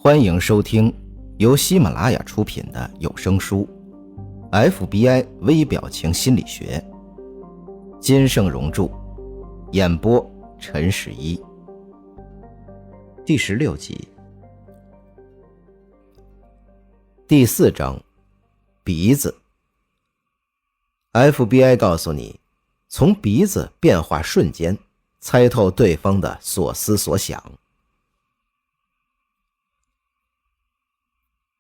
欢迎收听由喜马拉雅出品的有声书《FBI 微表情心理学》，金盛荣著，演播陈十一。第16集，第4章，鼻子。FBI 告诉你，从鼻子变化瞬间猜透对方的所思所想。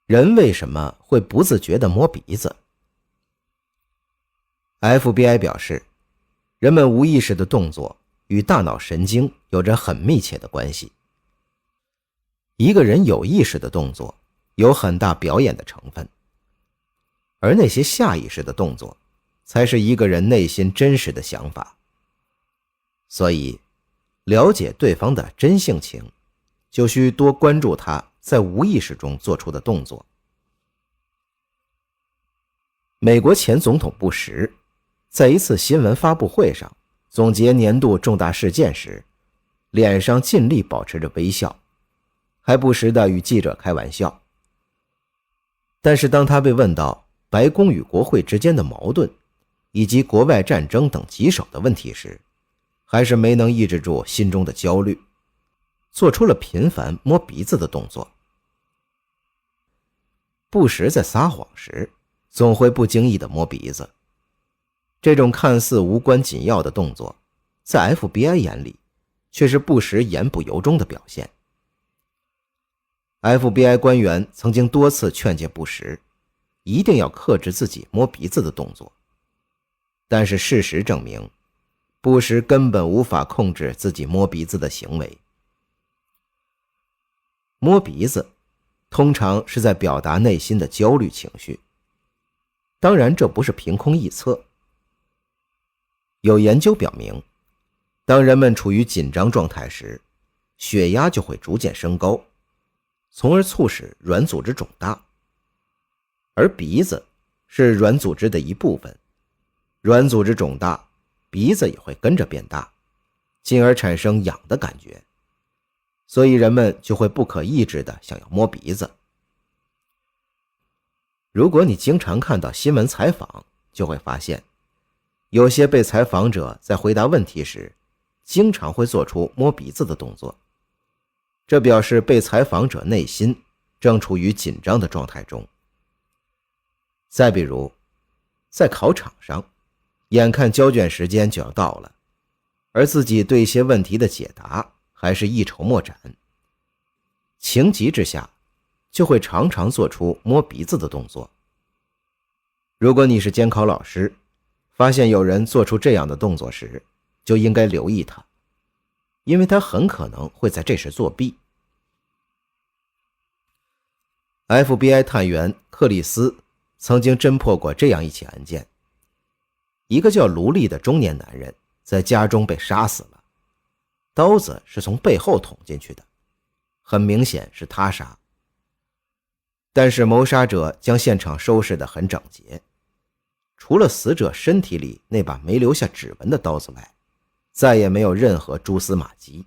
人为什么会不自觉地摸鼻子？ FBI 表示，人们无意识的动作与大脑神经有着很密切的关系。一个人有意识的动作有很大表演的成分，而那些下意识的动作才是一个人内心真实的想法。所以，了解对方的真性情，就需多关注他在无意识中做出的动作。美国前总统布什在一次新闻发布会上总结年度重大事件时，脸上尽力保持着微笑，还不时地与记者开玩笑。但是当他被问到白宫与国会之间的矛盾以及国外战争等棘手的问题时，还是没能抑制住心中的焦虑，做出了频繁摸鼻子的动作。布什在撒谎时总会不经意地摸鼻子，这种看似无关紧要的动作在 FBI 眼里却是布什言不由衷的表现。 FBI 官员曾经多次劝诫布什一定要克制自己摸鼻子的动作，但是事实证明，布什根本无法控制自己摸鼻子的行为。摸鼻子通常是在表达内心的焦虑情绪，当然这不是凭空臆测。有研究表明，当人们处于紧张状态时，血压就会逐渐升高，从而促使软组织肿大。而鼻子是软组织的一部分，软组织肿大，鼻子也会跟着变大，进而产生痒的感觉，所以人们就会不可抑制地想要摸鼻子。如果你经常看到新闻采访，就会发现，有些被采访者在回答问题时，经常会做出摸鼻子的动作，这表示被采访者内心正处于紧张的状态中。再比如，在考场上，眼看交卷时间就要到了，而自己对一些问题的解答还是一筹莫展，情急之下就会常常做出摸鼻子的动作。如果你是监考老师，发现有人做出这样的动作时，就应该留意他，因为他很可能会在这时作弊。FBI 探员克里斯曾经侦破过这样一起案件，一个叫卢利的中年男人在家中被杀死了，刀子是从背后捅进去的，很明显是他杀。但是谋杀者将现场收拾得很整洁，除了死者身体里那把没留下指纹的刀子外，再也没有任何蛛丝马迹。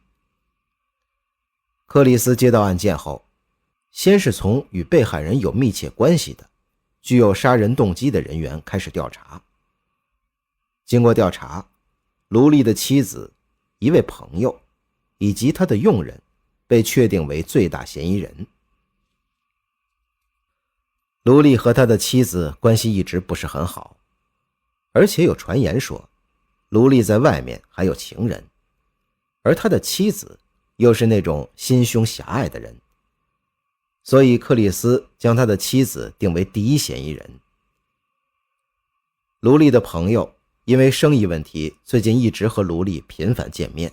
克里斯接到案件后，先是从与被害人有密切关系的具有杀人动机的人员开始调查。经过调查，卢利的妻子、一位朋友以及他的佣人被确定为最大嫌疑人。卢利和他的妻子关系一直不是很好，而且有传言说卢利在外面还有情人，而他的妻子又是那种心胸狭隘的人，所以克里斯将他的妻子定为第一嫌疑人。卢利的朋友因为生意问题最近一直和卢利频繁见面，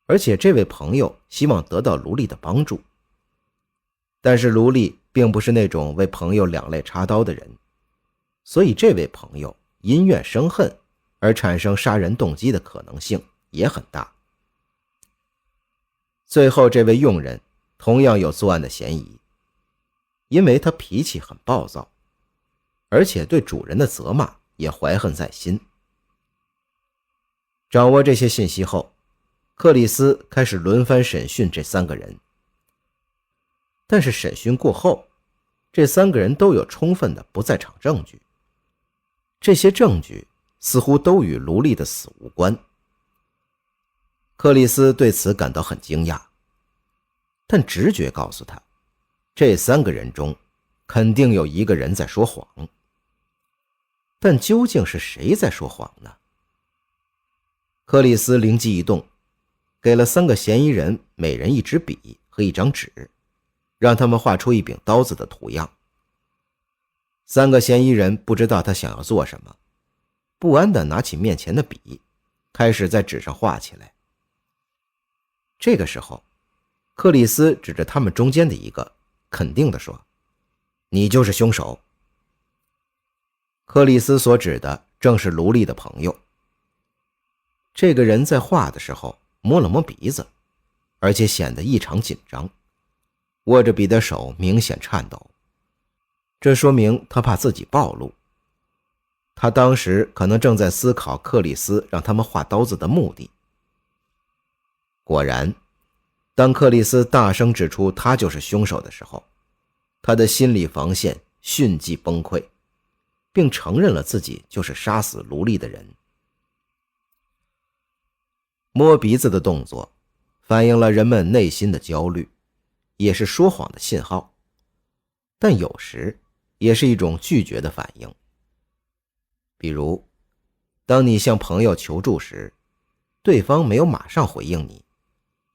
而且这位朋友希望得到卢利的帮助，但是卢利并不是那种为朋友两肋插刀的人，所以这位朋友因怨生恨而产生杀人动机的可能性也很大。最后这位佣人同样有作案的嫌疑，因为他脾气很暴躁，而且对主人的责骂也怀恨在心。掌握这些信息后，克里斯开始轮番审讯这3个人。但是审讯过后，这3个人都有充分的不在场证据，这些证据似乎都与卢莉的死无关。克里斯对此感到很惊讶，但直觉告诉他，这3个人中肯定有一个人在说谎。但究竟是谁在说谎呢？克里斯灵机一动，给了3个嫌疑人每人一支笔和一张纸，让他们画出一柄刀子的图样。3个嫌疑人不知道他想要做什么，不安地拿起面前的笔，开始在纸上画起来。这个时候，克里斯指着他们中间的一个，肯定地说：“你就是凶手。”克里斯所指的正是卢莉的朋友。这个人在画的时候摸了摸鼻子，而且显得异常紧张，握着笔的手明显颤抖，这说明他怕自己暴露。他当时可能正在思考克里斯让他们画刀子的目的。果然，当克里斯大声指出他就是凶手的时候，他的心理防线迅即崩溃，并承认了自己就是杀死卢莉的人。摸鼻子的动作反映了人们内心的焦虑，也是说谎的信号，但有时也是一种拒绝的反应。比如，当你向朋友求助时，对方没有马上回应你，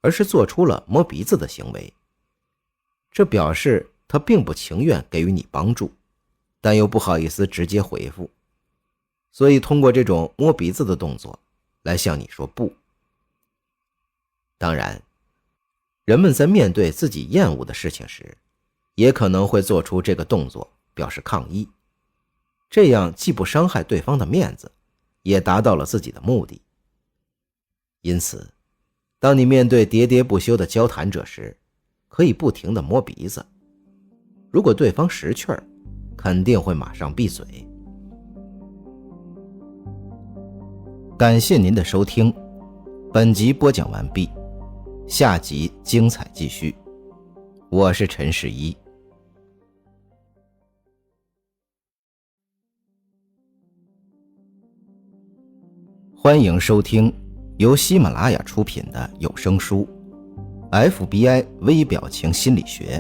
而是做出了摸鼻子的行为，这表示他并不情愿给予你帮助，但又不好意思直接回复，所以通过这种摸鼻子的动作来向你说不。当然，人们在面对自己厌恶的事情时，也可能会做出这个动作表示抗议，这样既不伤害对方的面子，也达到了自己的目的。因此，当你面对喋喋不休的交谈者时，可以不停地摸鼻子，如果对方识趣儿，肯定会马上闭嘴。感谢您的收听，本集播讲完毕，下集精彩继续。我是陈世一。欢迎收听由喜马拉雅出品的有声书《FBI 微表情心理学》，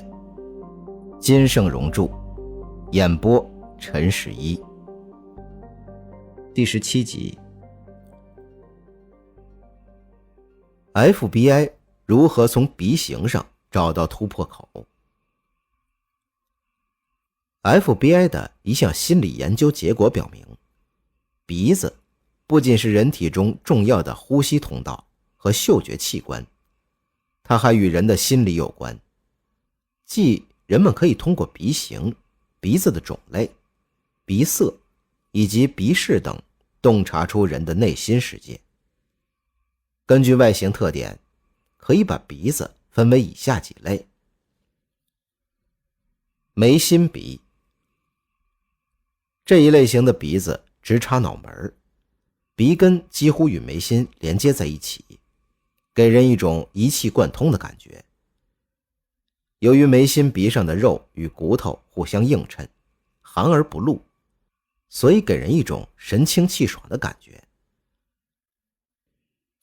金盛荣著，演播陈世一。第17集。FBI 如何从鼻型上找到突破口？ FBI 的一项心理研究结果表明，鼻子不仅是人体中重要的呼吸通道和嗅觉器官，它还与人的心理有关，即人们可以通过鼻型、鼻子的种类、鼻色以及鼻势等洞察出人的内心世界。根据外形特点，可以把鼻子分为以下几类。眉心鼻，这一类型的鼻子直插脑门，鼻根几乎与眉心连接在一起，给人一种一气贯通的感觉。由于眉心鼻上的肉与骨头互相映衬，含而不露，所以给人一种神清气爽的感觉。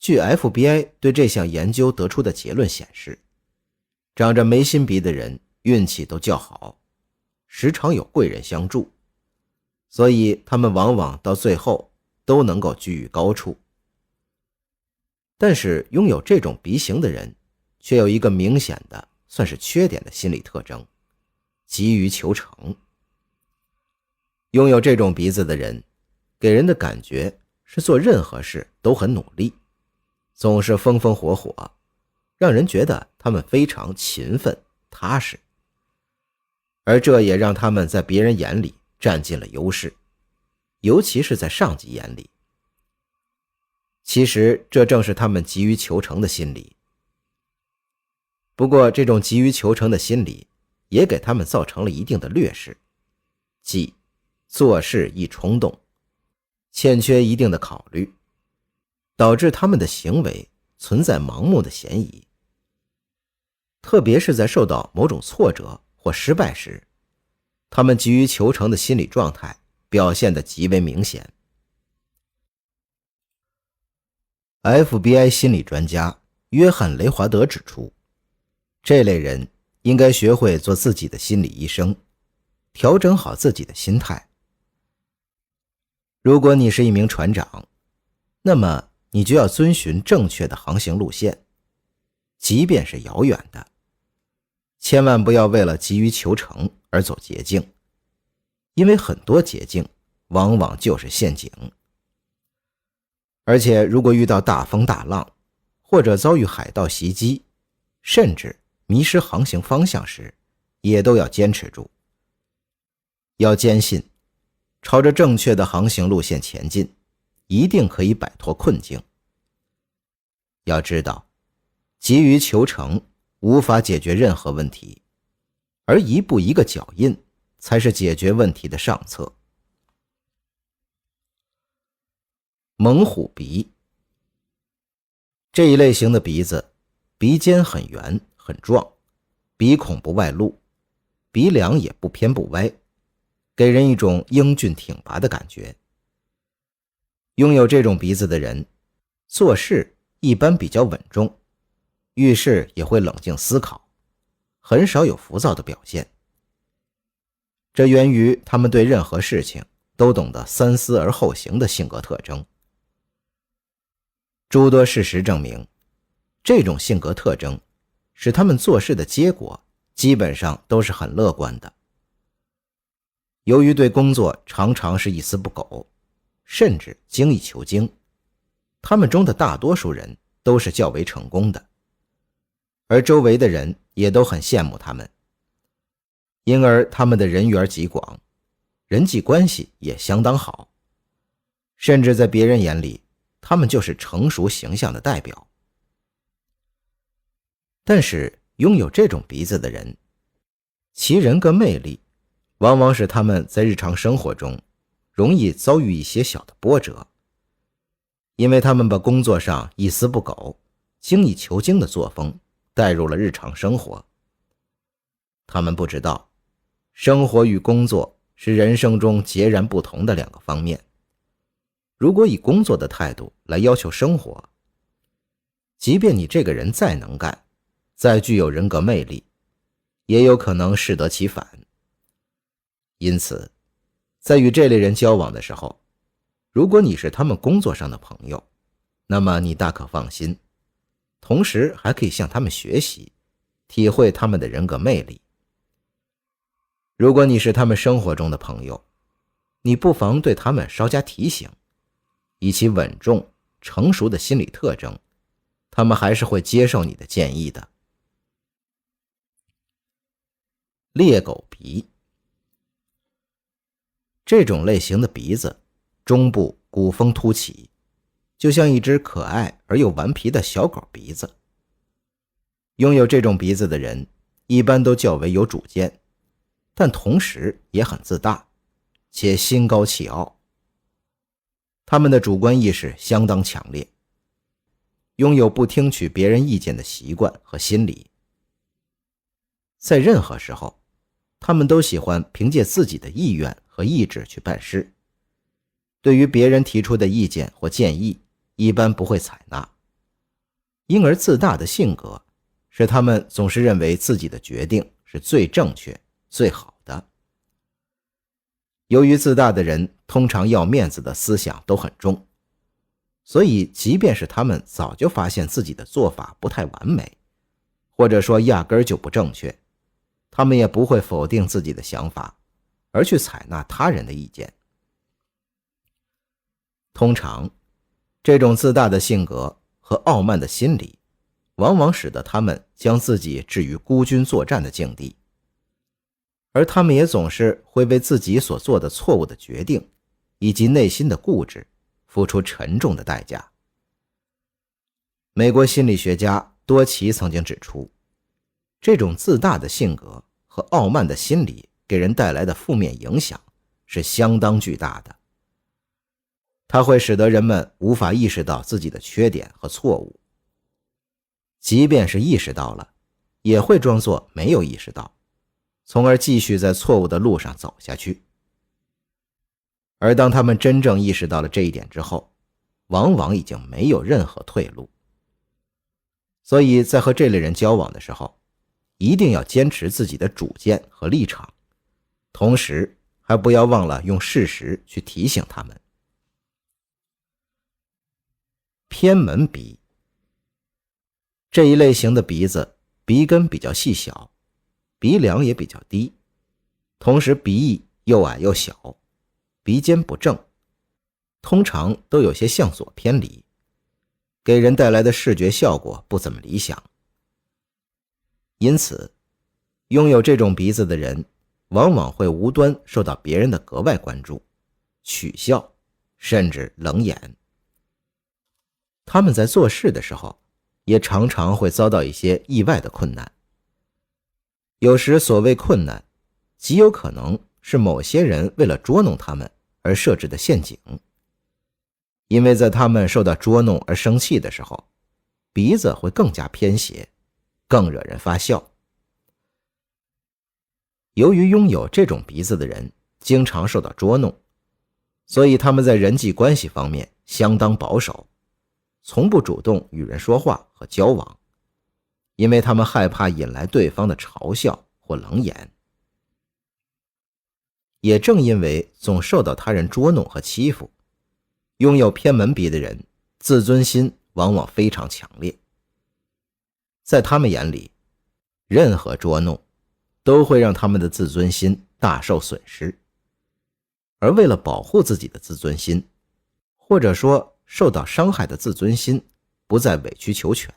据 FBI 对这项研究得出的结论显示，长着眉心鼻的人运气都较好，时常有贵人相助，所以他们往往到最后都能够居于高处。但是拥有这种鼻型的人却有一个明显的算是缺点的心理特征，急于求成。拥有这种鼻子的人给人的感觉是做任何事都很努力，总是风风火火，让人觉得他们非常勤奋踏实，而这也让他们在别人眼里占尽了优势，尤其是在上级眼里。其实这正是他们急于求成的心理。不过这种急于求成的心理也给他们造成了一定的劣势，即做事易冲动，欠缺一定的考虑，导致他们的行为存在盲目的嫌疑。特别是在受到某种挫折或失败时，他们急于求成的心理状态表现得极为明显。FBI 心理专家约翰·雷华德指出，这类人应该学会做自己的心理医生，调整好自己的心态。如果你是一名船长，那么你就要遵循正确的航行路线，即便是遥远的，千万不要为了急于求成而走捷径，因为很多捷径往往就是陷阱。而且如果遇到大风大浪，或者遭遇海盗袭击，甚至迷失航行方向时，也都要坚持住。要坚信，朝着正确的航行路线前进，一定可以摆脱困境。要知道，急于求成无法解决任何问题，而一步一个脚印才是解决问题的上策。猛虎鼻，这一类型的鼻子，鼻尖很圆很壮，鼻孔不外露，鼻梁也不偏不歪，给人一种英俊挺拔的感觉。拥有这种鼻子的人，做事一般比较稳重，遇事也会冷静思考，很少有浮躁的表现。这源于他们对任何事情都懂得三思而后行的性格特征。诸多事实证明，这种性格特征使他们做事的结果基本上都是很乐观的。由于对工作常常是一丝不苟，甚至精益求精，他们中的大多数人都是较为成功的，而周围的人也都很羡慕他们，因而他们的人缘极广，人际关系也相当好，甚至在别人眼里，他们就是成熟形象的代表。但是拥有这种鼻子的人，其人格魅力往往使他们在日常生活中容易遭遇一些小的波折，因为他们把工作上一丝不苟、精益求精的作风带入了日常生活。他们不知道，生活与工作是人生中截然不同的两个方面。如果以工作的态度来要求生活，即便你这个人再能干，再具有人格魅力，也有可能适得其反。因此，在与这类人交往的时候，如果你是他们工作上的朋友，那么你大可放心，同时还可以向他们学习，体会他们的人格魅力。如果你是他们生活中的朋友，你不妨对他们稍加提醒，以其稳重、成熟的心理特征，他们还是会接受你的建议的。猎狗鼻，这种类型的鼻子中部骨峰凸起，就像一只可爱而又顽皮的小狗鼻子。拥有这种鼻子的人一般都较为有主见，但同时也很自大，且心高气傲。他们的主观意识相当强烈，拥有不听取别人意见的习惯和心理。在任何时候，他们都喜欢凭借自己的意愿和意志去办事，对于别人提出的意见或建议，一般不会采纳。因而自大的性格使他们总是认为自己的决定是最正确、最好的。由于自大的人通常要面子的思想都很重，所以即便是他们早就发现自己的做法不太完美，或者说压根儿就不正确，他们也不会否定自己的想法，而去采纳他人的意见。通常，这种自大的性格和傲慢的心理，往往使得他们将自己置于孤军作战的境地，而他们也总是会为自己所做的错误的决定以及内心的固执付出沉重的代价。美国心理学家多奇曾经指出，这种自大的性格和傲慢的心理给人带来的负面影响是相当巨大的。它会使得人们无法意识到自己的缺点和错误，即便是意识到了，也会装作没有意识到，从而继续在错误的路上走下去。而当他们真正意识到了这一点之后，往往已经没有任何退路。所以在和这类人交往的时候，一定要坚持自己的主见和立场，同时还不要忘了用事实去提醒他们。偏门鼻，这一类型的鼻子鼻根比较细小，鼻梁也比较低，同时鼻翼又矮又小，鼻尖不正，通常都有些向左偏离，给人带来的视觉效果不怎么理想。因此，拥有这种鼻子的人往往会无端受到别人的格外关注、取笑，甚至冷眼。他们在做事的时候也常常会遭到一些意外的困难。有时所谓困难，极有可能是某些人为了捉弄他们而设置的陷阱。因为在他们受到捉弄而生气的时候，鼻子会更加偏斜，更惹人发笑。由于拥有这种鼻子的人经常受到捉弄，所以他们在人际关系方面相当保守，从不主动与人说话和交往，因为他们害怕引来对方的嘲笑或冷眼。也正因为总受到他人捉弄和欺负，拥有偏门鼻的人自尊心往往非常强烈。在他们眼里，任何捉弄都会让他们的自尊心大受损失，而为了保护自己的自尊心，或者说受到伤害的自尊心不再委曲求全，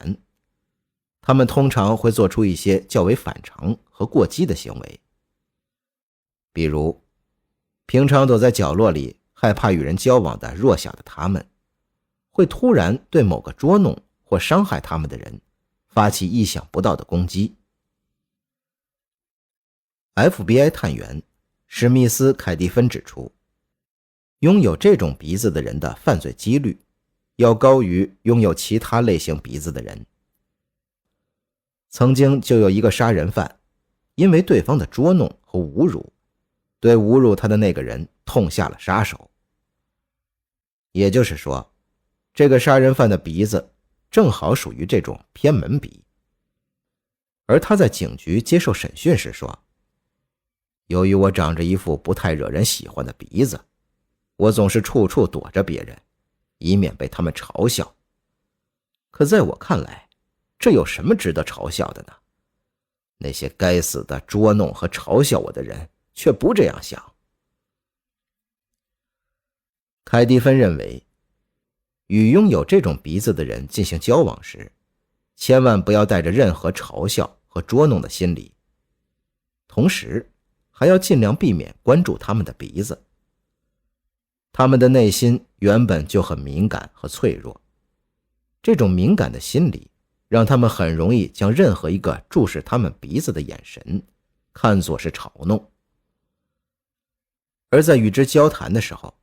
他们通常会做出一些较为反常和过激的行为。比如，平常躲在角落里害怕与人交往的弱小的他们，会突然对某个捉弄或伤害他们的人发起意想不到的攻击。FBI 探员史密斯·凯蒂芬指出，拥有这种鼻子的人的犯罪几率要高于拥有其他类型鼻子的人。曾经就有一个杀人犯，因为对方的捉弄和侮辱，对侮辱他的那个人痛下了杀手。也就是说，这个杀人犯的鼻子正好属于这种偏门鼻。而他在警局接受审讯时说，由于我长着一副不太惹人喜欢的鼻子，我总是处处躲着别人，以免被他们嘲笑。可在我看来，这有什么值得嘲笑的呢？那些该死的捉弄和嘲笑我的人却不这样想。凯蒂芬认为，与拥有这种鼻子的人进行交往时，千万不要带着任何嘲笑和捉弄的心理，同时还要尽量避免关注他们的鼻子。他们的内心原本就很敏感和脆弱，这种敏感的心理让他们很容易将任何一个注视他们鼻子的眼神看作是嘲弄。而在与之交谈的时候，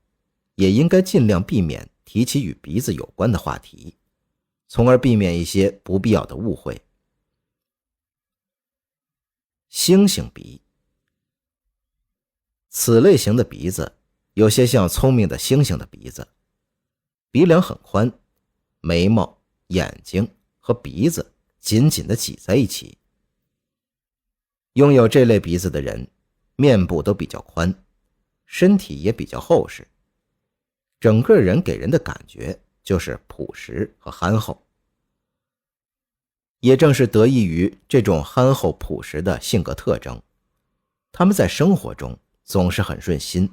也应该尽量避免提起与鼻子有关的话题，从而避免一些不必要的误会。星星鼻，此类型的鼻子有些像聪明的猩猩的鼻子，鼻梁很宽，眉毛、眼睛和鼻子紧紧地挤在一起。拥有这类鼻子的人，面部都比较宽，身体也比较厚实，整个人给人的感觉就是朴实和憨厚。也正是得益于这种憨厚朴实的性格特征，他们在生活中总是很顺心，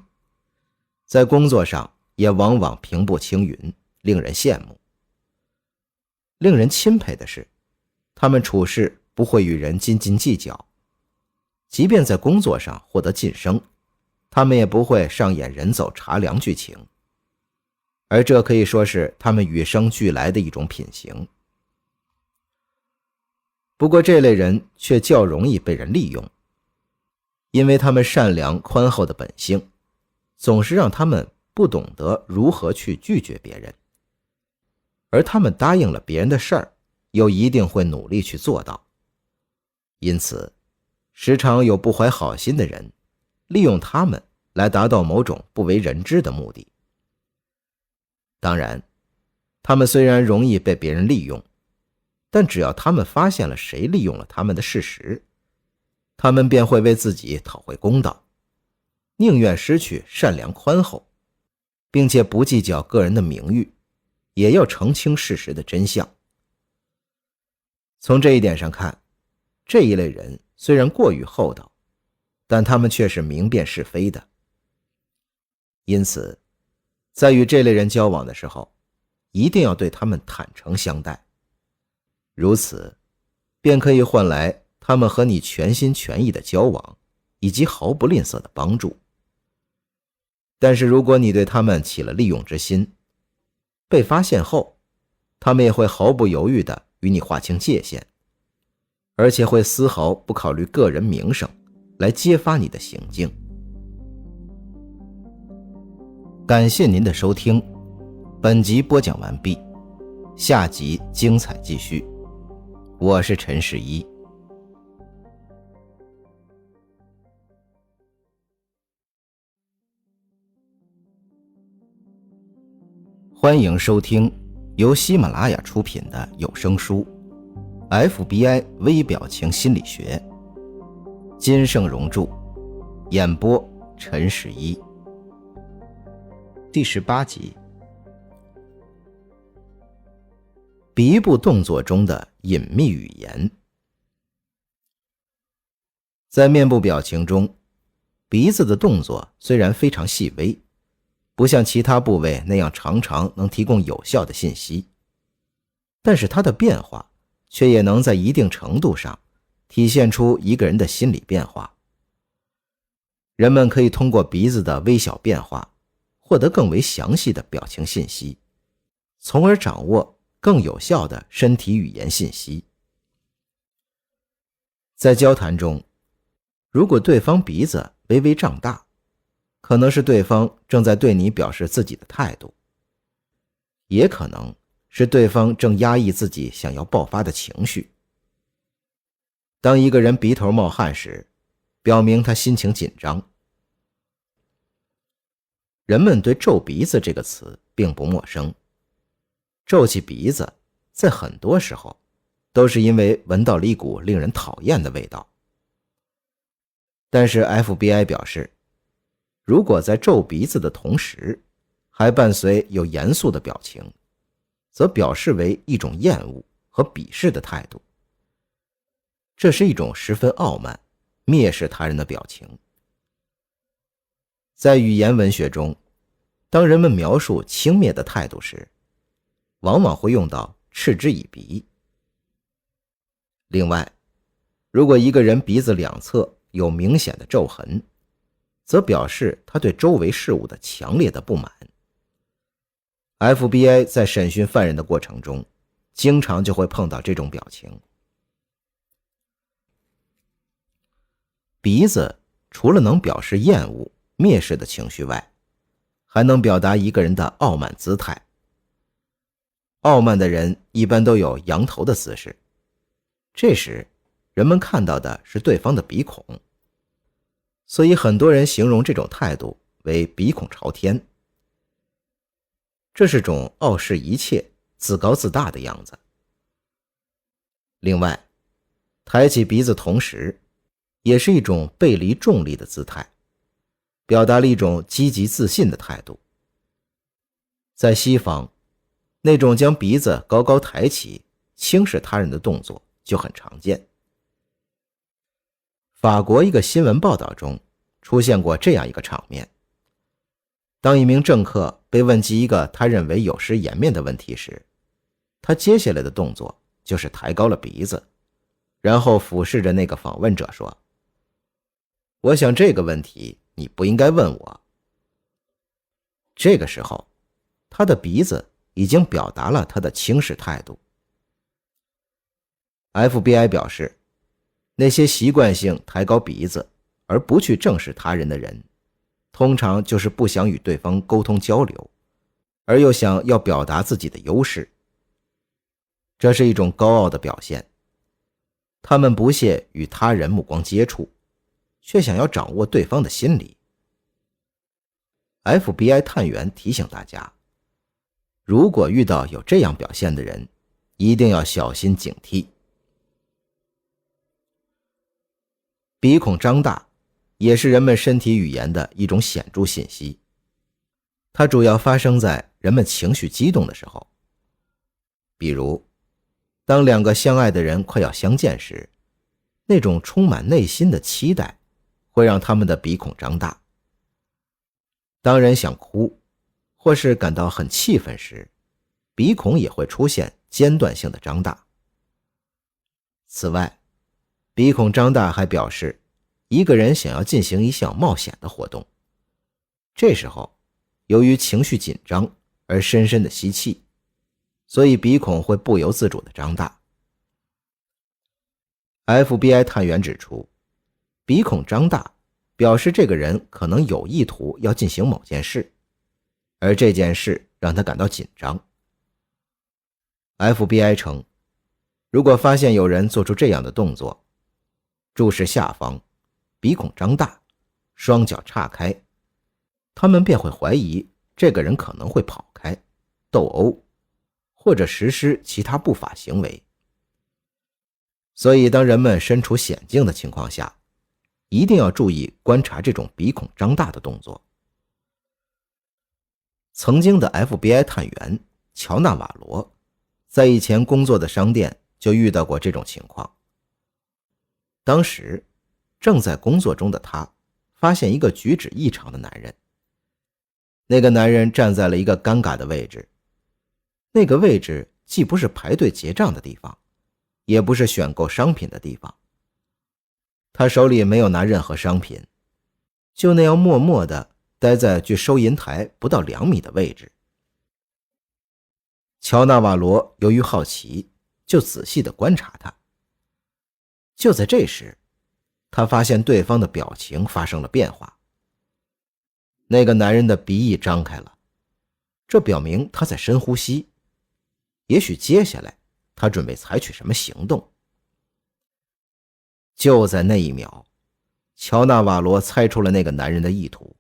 在工作上也往往平步青云，令人羡慕。令人钦佩的是，他们处事不会与人斤斤计较，即便在工作上获得晋升，他们也不会上演人走茶凉剧情，而这可以说是他们与生俱来的一种品行。不过这类人却较容易被人利用，因为他们善良宽厚的本性总是让他们不懂得如何去拒绝别人，而他们答应了别人的事儿，又一定会努力去做到。因此时常有不怀好心的人利用他们来达到某种不为人知的目的。当然，他们虽然容易被别人利用，但只要他们发现了谁利用了他们的事实，他们便会为自己讨回公道，宁愿失去善良宽厚，并且不计较个人的名誉，也要澄清事实的真相。从这一点上看，这一类人虽然过于厚道，但他们却是明辨是非的。因此，在与这类人交往的时候，一定要对他们坦诚相待，如此便可以换来他们和你全心全意的交往，以及毫不吝啬的帮助。但是如果你对他们起了利用之心，被发现后，他们也会毫不犹豫地与你划清界限，而且会丝毫不考虑个人名声来揭发你的行径。感谢您的收听，本集播讲完毕，下集精彩继续。我是陈世一。欢迎收听由喜马拉雅出品的有声书《FBI 微表情心理学》，金盛荣著，演播陈世一。第18集，鼻部动作中的隐秘语言。在面部表情中，鼻子的动作虽然非常细微，不像其他部位那样常常能提供有效的信息，但是它的变化却也能在一定程度上体现出一个人的心理变化。人们可以通过鼻子的微小变化获得更为详细的表情信息，从而掌握更有效的身体语言信息。在交谈中，如果对方鼻子微微胀大，可能是对方正在对你表示自己的态度，也可能是对方正压抑自己想要爆发的情绪。当一个人鼻头冒汗时，表明他心情紧张。人们对皱鼻子这个词并不陌生，皱起鼻子在很多时候都是因为闻到了一股令人讨厌的味道。但是 FBI 表示，如果在皱鼻子的同时还伴随有严肃的表情，则表示为一种厌恶和鄙视的态度。这是一种十分傲慢、蔑视他人的表情。在语言文学中，当人们描述轻蔑的态度时，往往会用到嗤之以鼻。另外，如果一个人鼻子两侧有明显的皱痕，则表示他对周围事物的强烈的不满。FBI 在审讯犯人的过程中，经常就会碰到这种表情。鼻子除了能表示厌恶、蔑视的情绪外，还能表达一个人的傲慢姿态。傲慢的人一般都有扬头的姿势，这时人们看到的是对方的鼻孔，所以很多人形容这种态度为鼻孔朝天。这是种傲视一切、自高自大的样子。另外，抬起鼻子同时也是一种背离重力的姿态，表达了一种积极自信的态度。在西方，那种将鼻子高高抬起轻视他人的动作就很常见。法国一个新闻报道中出现过这样一个场面：当一名政客被问及一个他认为有失颜面的问题时，他接下来的动作就是抬高了鼻子，然后俯视着那个访问者说：“我想这个问题你不应该问我。”这个时候，他的鼻子已经表达了他的轻视态度。FBI 表示，那些习惯性抬高鼻子而不去正视他人的人，通常就是不想与对方沟通交流，而又想要表达自己的优势。这是一种高傲的表现。他们不屑与他人目光接触，却想要掌握对方的心理。FBI 探员提醒大家，如果遇到有这样表现的人，一定要小心警惕。鼻孔张大也是人们身体语言的一种显著信息，它主要发生在人们情绪激动的时候。比如，当两个相爱的人快要相见时，那种充满内心的期待会让他们的鼻孔张大。当人想哭或是感到很气愤时，鼻孔也会出现间断性的张大。此外，鼻孔张大还表示一个人想要进行一项冒险的活动，这时候由于情绪紧张而深深的吸气，所以鼻孔会不由自主地张大。FBI 探员指出，鼻孔张大表示这个人可能有意图要进行某件事，而这件事让他感到紧张。FBI 称，如果发现有人做出这样的动作，注视下方，鼻孔张大，双脚岔开，他们便会怀疑这个人可能会跑开、斗殴，或者实施其他不法行为。所以当人们身处险境的情况下，一定要注意观察这种鼻孔张大的动作。曾经的 FBI 探员乔纳瓦罗在以前工作的商店就遇到过这种情况。当时正在工作中的他发现一个举止异常的男人。那个男人站在了一个尴尬的位置，那个位置既不是排队结账的地方，也不是选购商品的地方。他手里没有拿任何商品，就那样默默地待在距收银台不到2米的位置。乔纳瓦罗由于好奇，就仔细地观察他。就在这时，他发现对方的表情发生了变化。那个男人的鼻翼张开了，这表明他在深呼吸，也许接下来他准备采取什么行动。就在那一秒，乔纳瓦罗猜出了那个男人的意图。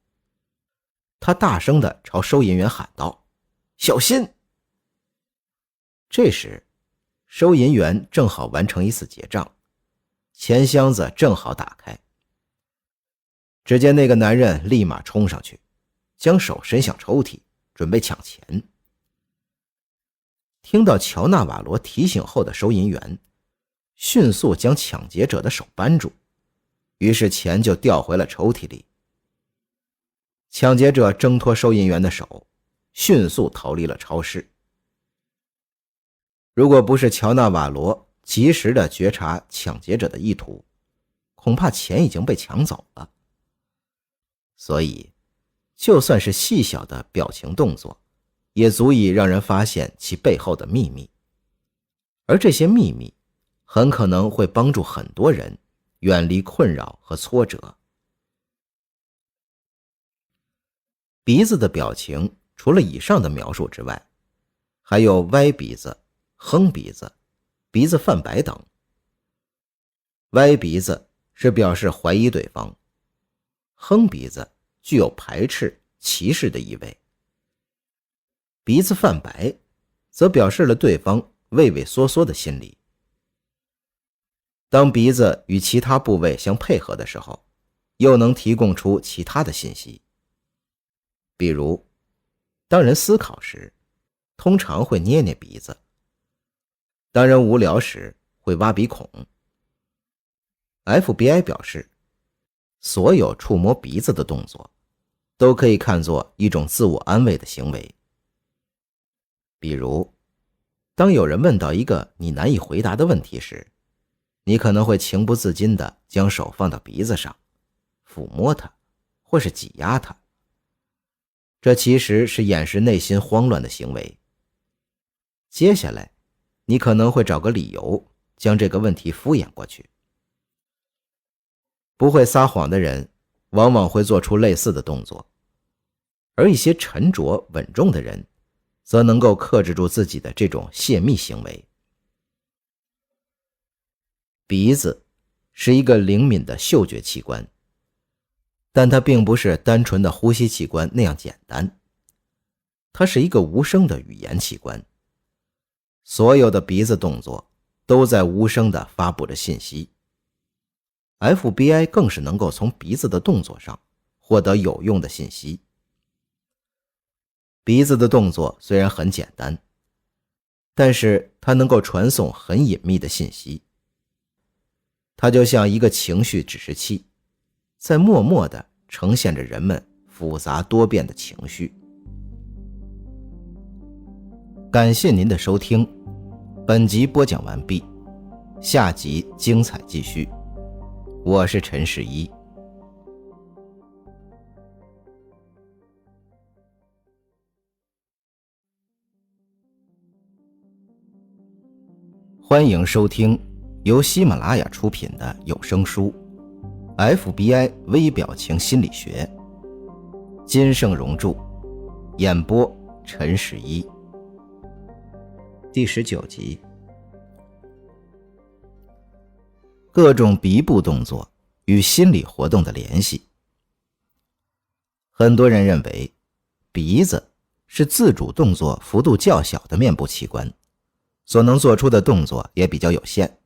他大声地朝收银员喊道：“小心！”这时，收银员正好完成一次结账，钱箱子正好打开。只见那个男人立马冲上去，将手伸向抽屉，准备抢钱。听到乔纳瓦罗提醒后的收银员迅速将抢劫者的手扳住，于是钱就掉回了抽屉里。抢劫者挣脱收银员的手，迅速逃离了超市。如果不是乔纳瓦罗及时地觉察抢劫者的意图，恐怕钱已经被抢走了。所以，就算是细小的表情动作，也足以让人发现其背后的秘密。而这些秘密很可能会帮助很多人远离困扰和挫折。鼻子的表情除了以上的描述之外，还有歪鼻子、哼鼻子、鼻子泛白等。歪鼻子是表示怀疑对方，哼鼻子具有排斥、歧视的意味。鼻子泛白则表示了对方畏畏缩缩的心理。当鼻子与其他部位相配合的时候，又能提供出其他的信息。比如，当人思考时，通常会捏捏鼻子；当人无聊时，会挖鼻孔。FBI 表示，所有触摸鼻子的动作都可以看作一种自我安慰的行为。比如，当有人问到一个你难以回答的问题时，你可能会情不自禁地将手放到鼻子上，抚摸它，或是挤压它。这其实是掩饰内心慌乱的行为。接下来，你可能会找个理由将这个问题敷衍过去。不会撒谎的人往往会做出类似的动作，而一些沉着稳重的人则能够克制住自己的这种泄密行为。鼻子是一个灵敏的嗅觉器官，但它并不是单纯的呼吸器官那样简单，它是一个无声的语言器官。所有的鼻子动作都在无声地发布着信息。FBI 更是能够从鼻子的动作上获得有用的信息。鼻子的动作虽然很简单，但是它能够传送很隐秘的信息。它就像一个情绪指示器，在默默地呈现着人们复杂多变的情绪。感谢您的收听，本集播讲完毕，下集精彩继续。我是陈世一。欢迎收听由喜马拉雅出品的有声书《FBI 微表情心理学》，金盛荣著，演播陈世一。第19集。各种鼻部动作与心理活动的联系。很多人认为鼻子是自主动作幅度较小的面部器官，所能做出的动作也比较有限。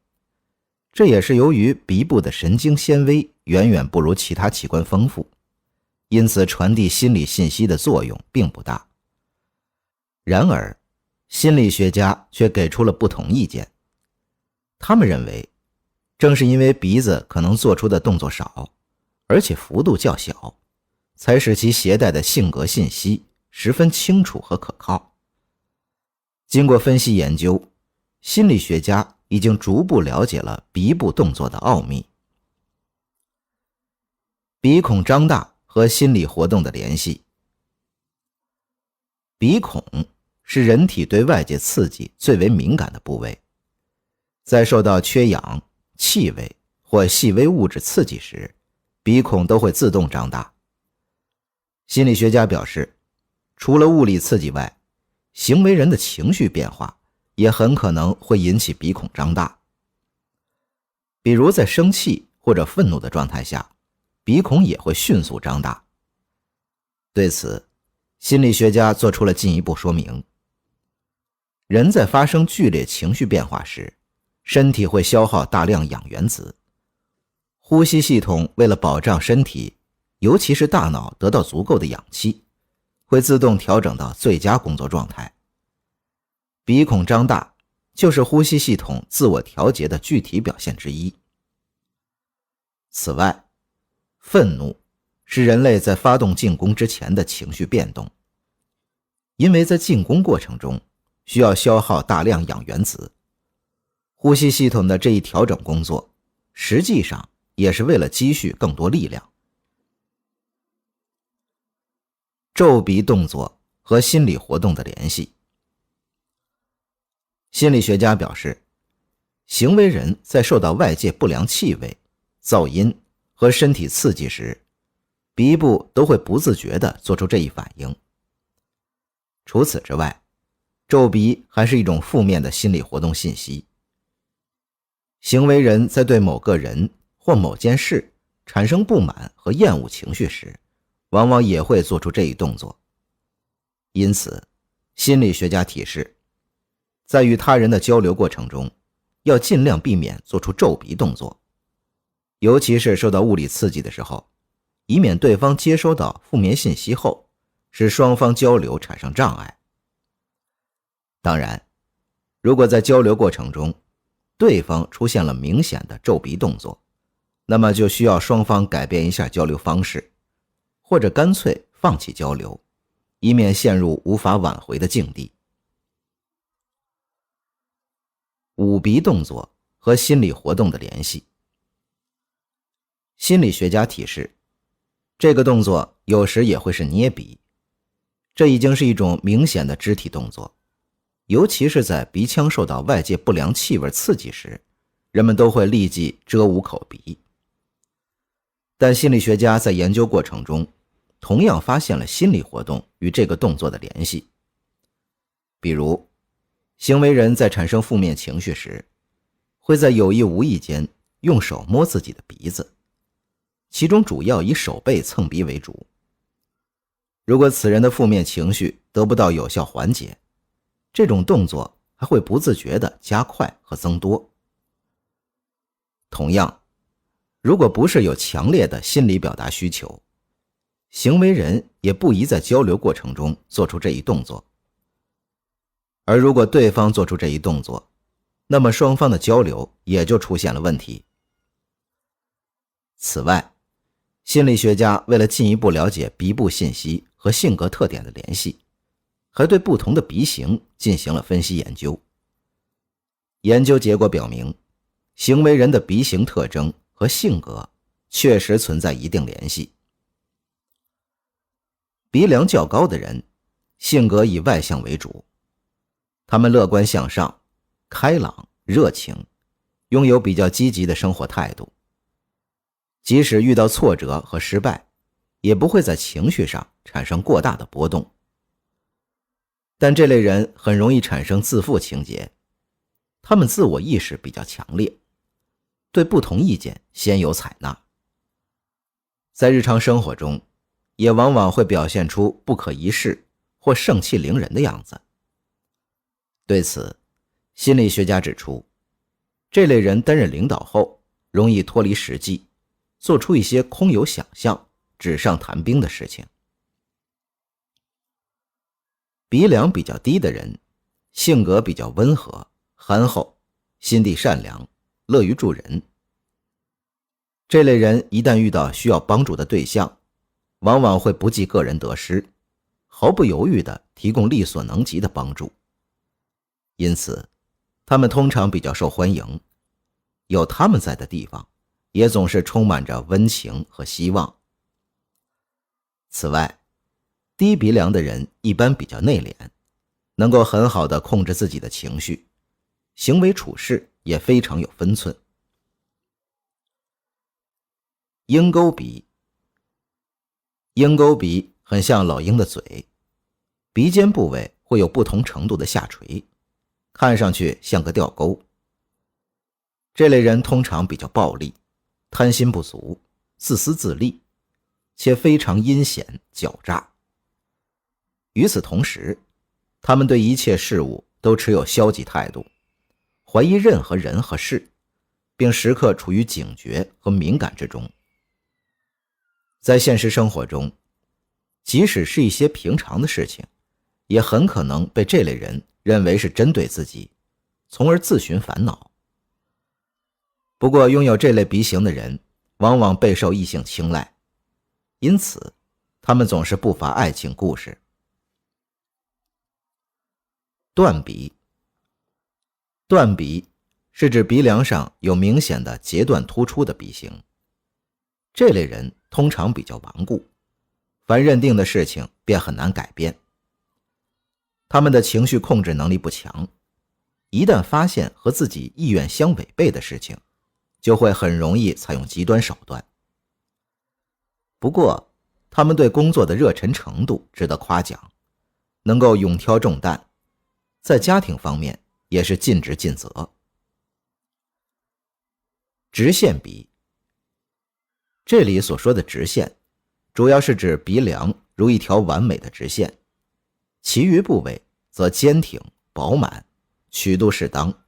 这也是由于鼻部的神经纤维远远不如其他器官丰富，因此传递心理信息的作用并不大。然而，心理学家却给出了不同意见。他们认为，正是因为鼻子可能做出的动作少，而且幅度较小，才使其携带的性格信息十分清楚和可靠。经过分析研究，心理学家已经逐步了解了鼻部动作的奥秘。鼻孔张大和心理活动的联系。鼻孔是人体对外界刺激最为敏感的部位，在受到缺氧、气味或细微物质刺激时，鼻孔都会自动张大。心理学家表示，除了物理刺激外，行为人的情绪变化也很可能会引起鼻孔张大。比如在生气或者愤怒的状态下，鼻孔也会迅速张大。对此，心理学家做出了进一步说明。人在发生剧烈情绪变化时，身体会消耗大量氧原子。呼吸系统为了保障身体，尤其是大脑得到足够的氧气，会自动调整到最佳工作状态。鼻孔张大就是呼吸系统自我调节的具体表现之一。此外，愤怒是人类在发动进攻之前的情绪变动。因为在进攻过程中需要消耗大量氧原子，呼吸系统的这一调整工作实际上也是为了积蓄更多力量。皱鼻动作和心理活动的联系。心理学家表示，行为人在受到外界不良气味、噪音和身体刺激时，鼻部都会不自觉地做出这一反应。除此之外，皱鼻还是一种负面的心理活动信息。行为人在对某个人或某件事产生不满和厌恶情绪时，往往也会做出这一动作。因此，心理学家提示，在与他人的交流过程中，要尽量避免做出皱鼻动作，尤其是受到物理刺激的时候，以免对方接收到负面信息后，使双方交流产生障碍。当然，如果在交流过程中，对方出现了明显的皱鼻动作，那么就需要双方改变一下交流方式，或者干脆放弃交流，以免陷入无法挽回的境地。捂鼻动作和心理活动的联系。心理学家提示，这个动作有时也会是捏鼻，这已经是一种明显的肢体动作，尤其是在鼻腔受到外界不良气味刺激时，人们都会立即遮捂口鼻。但心理学家在研究过程中，同样发现了心理活动与这个动作的联系。比如，行为人在产生负面情绪时，会在有意无意间用手摸自己的鼻子，其中主要以手背蹭鼻为主。如果此人的负面情绪得不到有效缓解，这种动作还会不自觉地加快和增多。同样，如果不是有强烈的心理表达需求，行为人也不宜在交流过程中做出这一动作。而如果对方做出这一动作，那么双方的交流也就出现了问题。此外，心理学家为了进一步了解鼻部信息和性格特点的联系，还对不同的鼻型进行了分析研究。研究结果表明，行为人的鼻型特征和性格确实存在一定联系。鼻梁较高的人，性格以外向为主，他们乐观向上、开朗、热情，拥有比较积极的生活态度。即使遇到挫折和失败，也不会在情绪上产生过大的波动。但这类人很容易产生自负情节，他们自我意识比较强烈，对不同意见先有采纳。在日常生活中，也往往会表现出不可一世或盛气凌人的样子。对此，心理学家指出，这类人担任领导后，容易脱离实际，做出一些空有想象、纸上谈兵的事情。鼻梁比较低的人，性格比较温和、憨厚，心地善良，乐于助人。这类人一旦遇到需要帮助的对象，往往会不计个人得失，毫不犹豫地提供力所能及的帮助。因此，他们通常比较受欢迎，有他们在的地方，也总是充满着温情和希望。此外，低鼻梁的人一般比较内敛，能够很好地控制自己的情绪，行为处事也非常有分寸。鹰钩鼻，鹰钩鼻很像老鹰的嘴，鼻尖部位会有不同程度的下垂，看上去像个吊钩。这类人通常比较暴力，贪心不足，自私自利，且非常阴险狡诈。与此同时，他们对一切事物都持有消极态度，怀疑任何人和事，并时刻处于警觉和敏感之中。在现实生活中，即使是一些平常的事情，也很可能被这类人认为是针对自己，从而自寻烦恼。不过，拥有这类鼻型的人往往备受异性青睐，因此他们总是不乏爱情故事。断鼻，断鼻是指鼻梁上有明显的截断突出的鼻型。这类人通常比较顽固，凡认定的事情便很难改变。他们的情绪控制能力不强，一旦发现和自己意愿相违背的事情，就会很容易采用极端手段。不过，他们对工作的热忱程度值得夸奖，能够勇挑重担，在家庭方面也是尽职尽责。直线鼻，这里所说的直线，主要是指鼻梁如一条完美的直线，其余部位则坚挺饱满，曲度适当。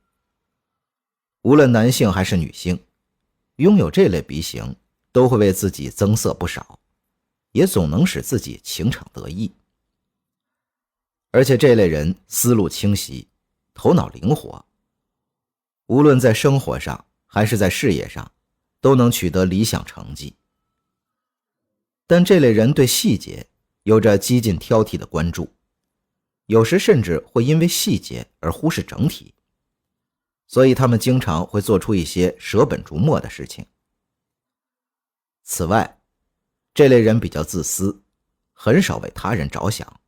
无论男性还是女性，拥有这类鼻型都会为自己增色不少，也总能使自己情场得意。而且这类人思路清晰，头脑灵活，无论在生活上还是在事业上，都能取得理想成绩。但这类人对细节有着激进挑剔的关注，有时甚至会因为细节而忽视整体，所以他们经常会做出一些舍本逐末的事情。此外，这类人比较自私，很少为他人着想。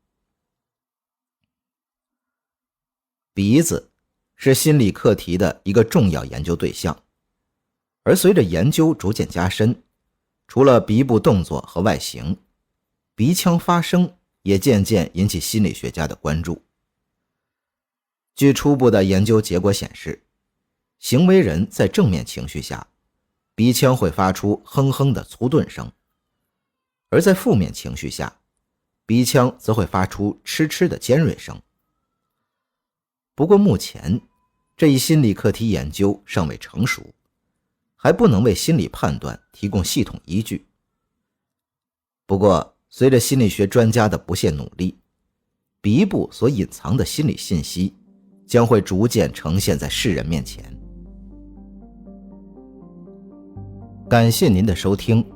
鼻子是心理课题的一个重要研究对象，而随着研究逐渐加深，除了鼻部动作和外形，鼻腔发声也渐渐引起心理学家的关注。据初步的研究结果显示，行为人在正面情绪下鼻腔会发出哼哼的粗钝声，而在负面情绪下，鼻腔则会发出嗤嗤的尖锐声。不过目前这一心理课题研究尚未成熟，还不能为心理判断提供系统依据。不过随着心理学专家的不懈努力，鼻部所隐藏的心理信息将会逐渐呈现在世人面前。感谢您的收听，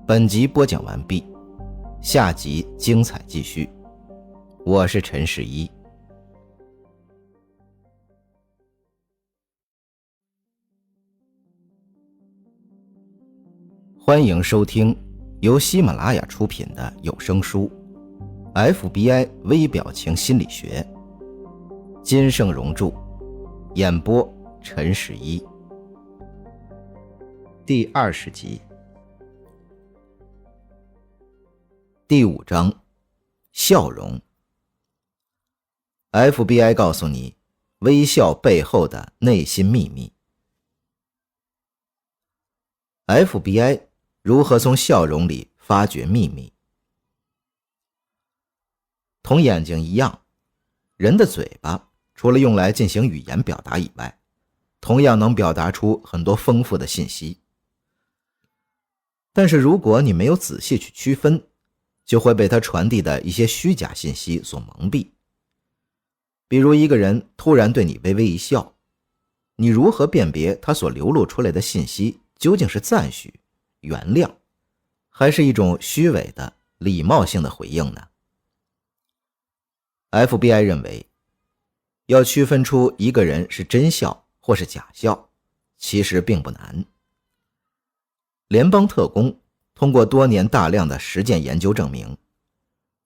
本集播讲完毕，下集精彩继续。我是陈世一。欢迎收听由喜马拉雅出品的有声书《FBI 微表情心理学》，金盛荣著，演播陈世一。第20集，第5章，笑容。FBI 告诉你微笑背后的内心秘密。FBI 如何从笑容里发掘秘密？同眼睛一样，人的嘴巴除了用来进行语言表达以外，同样能表达出很多丰富的信息。但是如果你没有仔细去区分，就会被它传递的一些虚假信息所蒙蔽。比如一个人突然对你微微一笑，你如何辨别他所流露出来的信息究竟是赞许、原谅，还是一种虚伪的礼貌性的回应呢？ FBI 认为，要区分出一个人是真笑或是假笑，其实并不难。联邦特工通过多年大量的实践研究证明，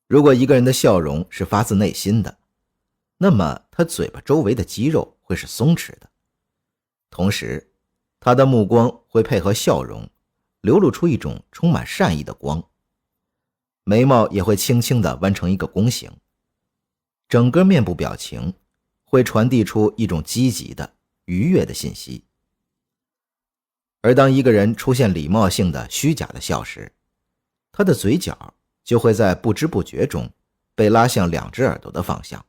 如果一个人的笑容是发自内心的，那么他嘴巴周围的肌肉会是松弛的，同时他的目光会配合笑容流露出一种充满善意的光，眉毛也会轻轻地弯成一个弓形，整个面部表情会传递出一种积极的、愉悦的信息。而当一个人出现礼貌性的虚假的笑时，他的嘴角就会在不知不觉中被拉向2只耳朵的方向，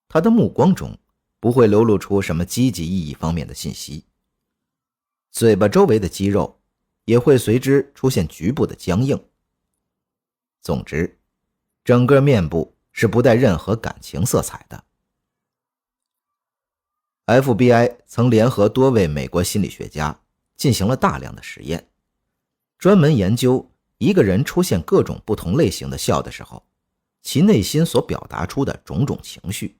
他的目光中不会流露出什么积极意义方面的信息，嘴巴周围的肌肉也会随之出现局部的僵硬。总之，整个面部是不带任何感情色彩的。FBI 曾联合多位美国心理学家进行了大量的实验，专门研究一个人出现各种不同类型的笑的时候，其内心所表达出的种种情绪。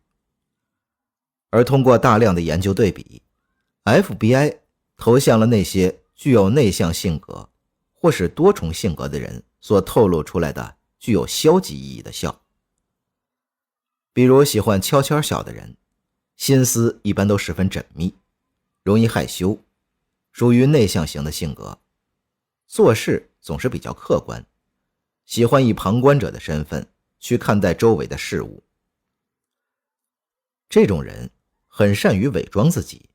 而通过大量的研究对比， FBI 投向了那些具有内向性格或是多重性格的人所透露出来的具有消极意义的笑。比如喜欢悄悄笑的人，心思一般都十分缜密，容易害羞，属于内向型的性格，做事总是比较客观，喜欢以旁观者的身份去看待周围的事物。这种人很善于伪装自己，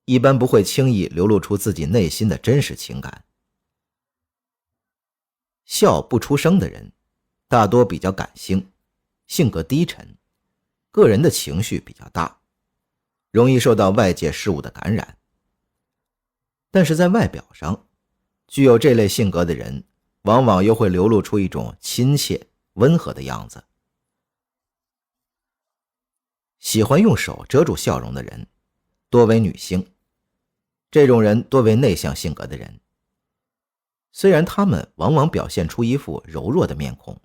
一般不会轻易流露出自己内心的真实情感。笑不出声的人大多比较感性，性格低沉，个人的情绪比较大，容易受到外界事物的感染。但是在外表上，具有这类性格的人往往又会流露出一种亲切、温和的样子。喜欢用手遮住笑容的人多为女性，这种人多为内向性格的人。虽然他们往往表现出一副柔弱的面孔，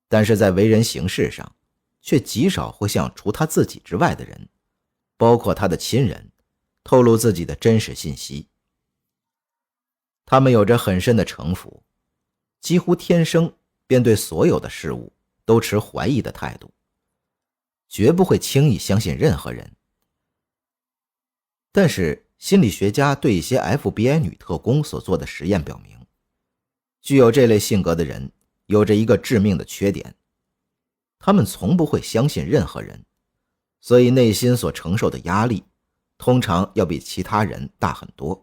但是在为人行事上却极少会向除他自己之外的人，包括他的亲人，透露自己的真实信息。他们有着很深的城府，几乎天生便对所有的事物都持怀疑的态度，绝不会轻易相信任何人。但是心理学家对一些 FBI 女特工所做的实验表明，具有这类性格的人有着一个致命的缺点，他们从不会相信任何人，所以内心所承受的压力通常要比其他人大很多。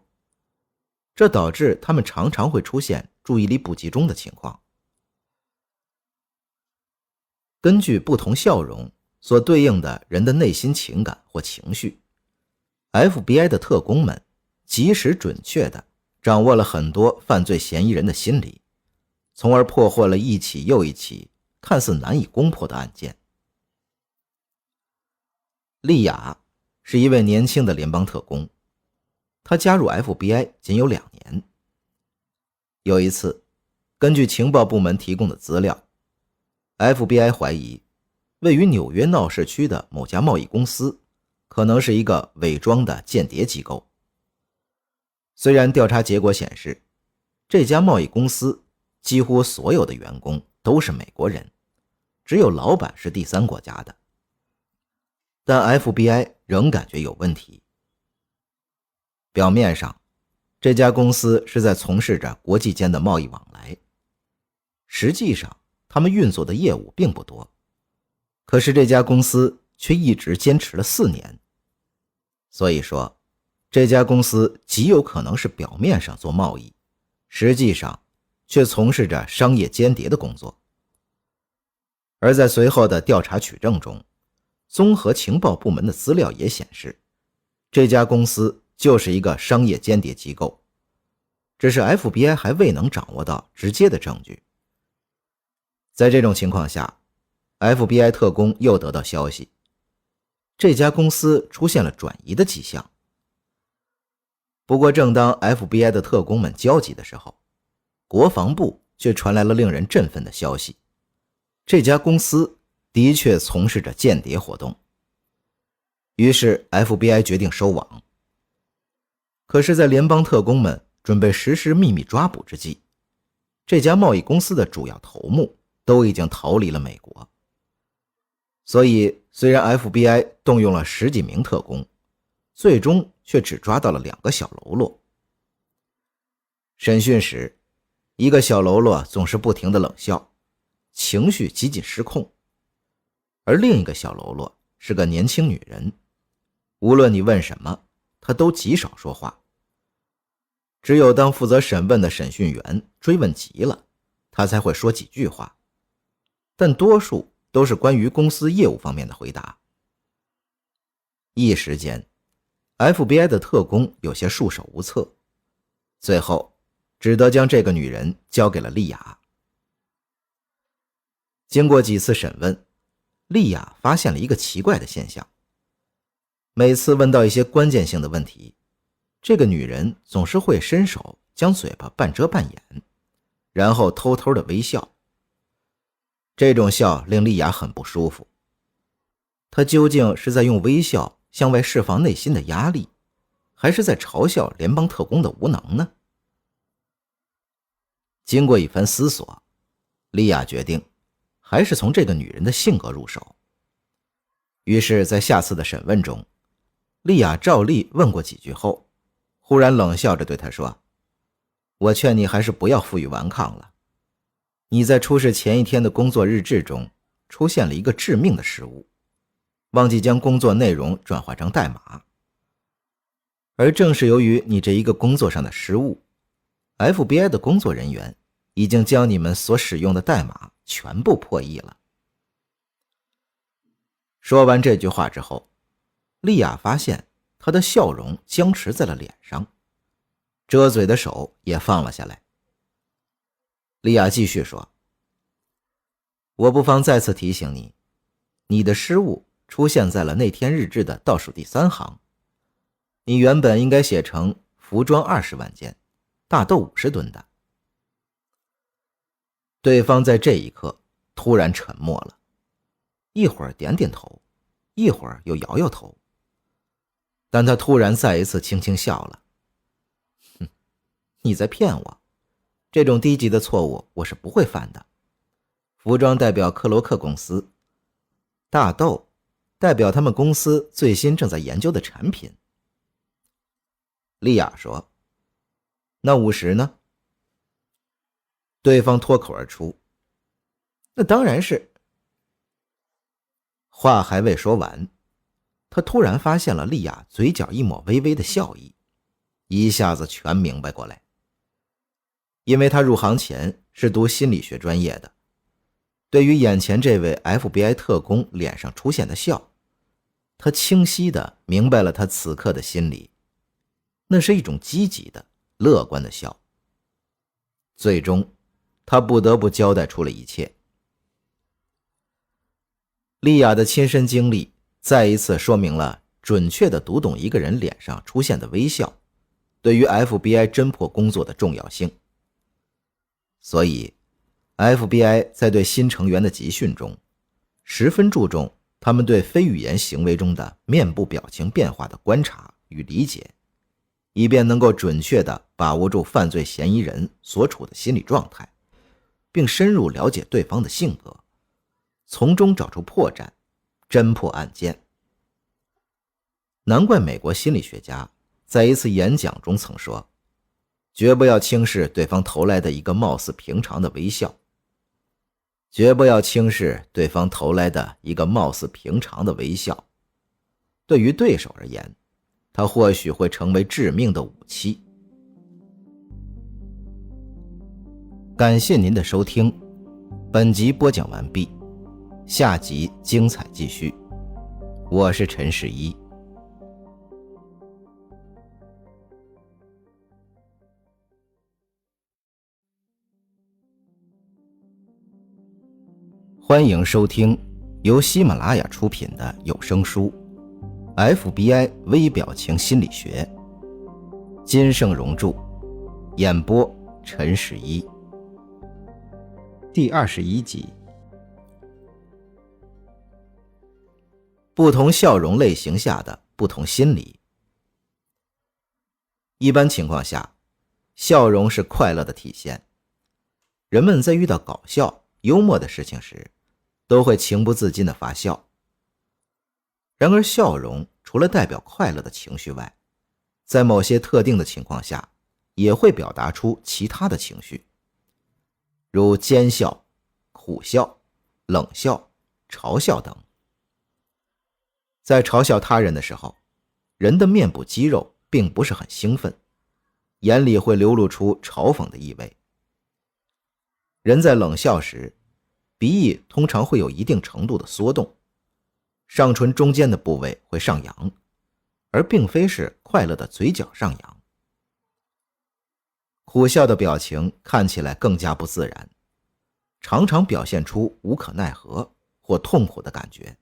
这导致他们常常会出现注意力不集中的情况。根据不同笑容所对应的人的内心情感或情绪， FBI 的特工们及时准确地掌握了很多犯罪嫌疑人的心理，从而破获了一起又一起看似难以攻破的案件。莉亚是一位年轻的联邦特工，她加入 FBI 仅有2年。有一次，根据情报部门提供的资料， FBI 怀疑位于纽约闹市区的某家贸易公司可能是一个伪装的间谍机构。虽然调查结果显示，这家贸易公司几乎所有的员工都是美国人，只有老板是第三国家的，但 FBI 仍感觉有问题。表面上，这家公司是在从事着国际间的贸易往来，实际上他们运作的业务并不多，可是这家公司却一直坚持了4年。所以说，这家公司极有可能是表面上做贸易，实际上却从事着商业间谍的工作。而在随后的调查取证中，综合情报部门的资料也显示，这家公司就是一个商业间谍机构，只是 FBI 还未能掌握到直接的证据。在这种情况下， FBI 特工又得到消息，这家公司出现了转移的迹象。不过正当 FBI 的特工们焦急的时候，国防部却传来了令人振奋的消息，这家公司的确从事着间谍活动。于是 FBI 决定收网。可是在联邦特工们准备实施秘密抓捕之际，这家贸易公司的主要头目都已经逃离了美国。所以虽然 FBI 动用了10几名特工，最终却只抓到了2个小喽啰。审讯时，一个小喽啰总是不停地冷笑，情绪几近失控，而另一个小喽啰是个年轻女人，无论你问什么，她都极少说话。只有当负责审问的审讯员追问急了，她才会说几句话，但多数都是关于公司业务方面的回答。一时间， FBI 的特工有些束手无策，最后只得将这个女人交给了莉亚。经过几次审问，莉亚发现了一个奇怪的现象，每次问到一些关键性的问题，这个女人总是会伸手将嘴巴半遮半掩，然后偷偷的微笑。这种笑令莉亚很不舒服，她究竟是在用微笑向外释放内心的压力，还是在嘲笑联邦特工的无能呢？经过一番思索，莉亚决定还是从这个女人的性格入手。于是在下次的审问中，莉亚照例问过几句后，忽然冷笑着对她说，我劝你还是不要负隅顽抗了，你在出事前一天的工作日志中出现了一个致命的失误，忘记将工作内容转换成代码。而正是由于你这一个工作上的失误， FBI 的工作人员已经将你们所使用的代码全部破译了。说完这句话之后，莉亚发现她的笑容僵持在了脸上，遮嘴的手也放了下来。莉亚继续说，我不妨再次提醒你，你的失误出现在了那天日志的倒数第3行，你原本应该写成服装20万件，大豆50吨的。对方在这一刻突然沉默了，一会儿点点头，一会儿又摇摇头，但他突然再一次轻轻笑了。哼，你在骗我，这种低级的错误我是不会犯的。服装代表克罗克公司，大豆代表他们公司最新正在研究的产品。莉亚说，那50呢？对方脱口而出，那当然是。话还未说完，他突然发现了莉亚嘴角一抹微微的笑意，一下子全明白过来。因为他入行前是读心理学专业的，对于眼前这位 FBI 特工脸上出现的笑，他清晰地明白了他此刻的心理，那是一种积极的、乐观的笑。最终，他不得不交代出了一切。莉亚的亲身经历再一次说明了准确地读懂一个人脸上出现的微笑对于 FBI 侦破工作的重要性。所以 FBI 在对新成员的集训中十分注重他们对非语言行为中的面部表情变化的观察与理解，以便能够准确地把握住犯罪嫌疑人所处的心理状态，并深入了解对方的性格，从中找出破绽，侦破案件。难怪美国心理学家在一次演讲中曾说，绝不要轻视对方投来的一个貌似平常的微笑，绝不要轻视对方投来的一个貌似平常的微笑。对于对手而言，它或许会成为致命的武器。感谢您的收听，本集播讲完毕，下集精彩继续。我是陈世一。欢迎收听由喜马拉雅出品的有声书《FBI 微表情心理学》，金盛荣著，演播陈世一。第21集。不同笑容类型下的不同心理。一般情况下，笑容是快乐的体现。人们在遇到搞笑、幽默的事情时，都会情不自禁地发笑。然而笑容除了代表快乐的情绪外，在某些特定的情况下也会表达出其他的情绪，如奸笑、苦笑、冷笑、嘲笑等。在嘲笑他人的时候，人的面部肌肉并不是很兴奋，眼里会流露出嘲讽的意味。人在冷笑时，鼻翼通常会有一定程度的缩动，上唇中间的部位会上扬，而并非是快乐的嘴角上扬。苦笑的表情看起来更加不自然，常常表现出无可奈何或痛苦的感觉。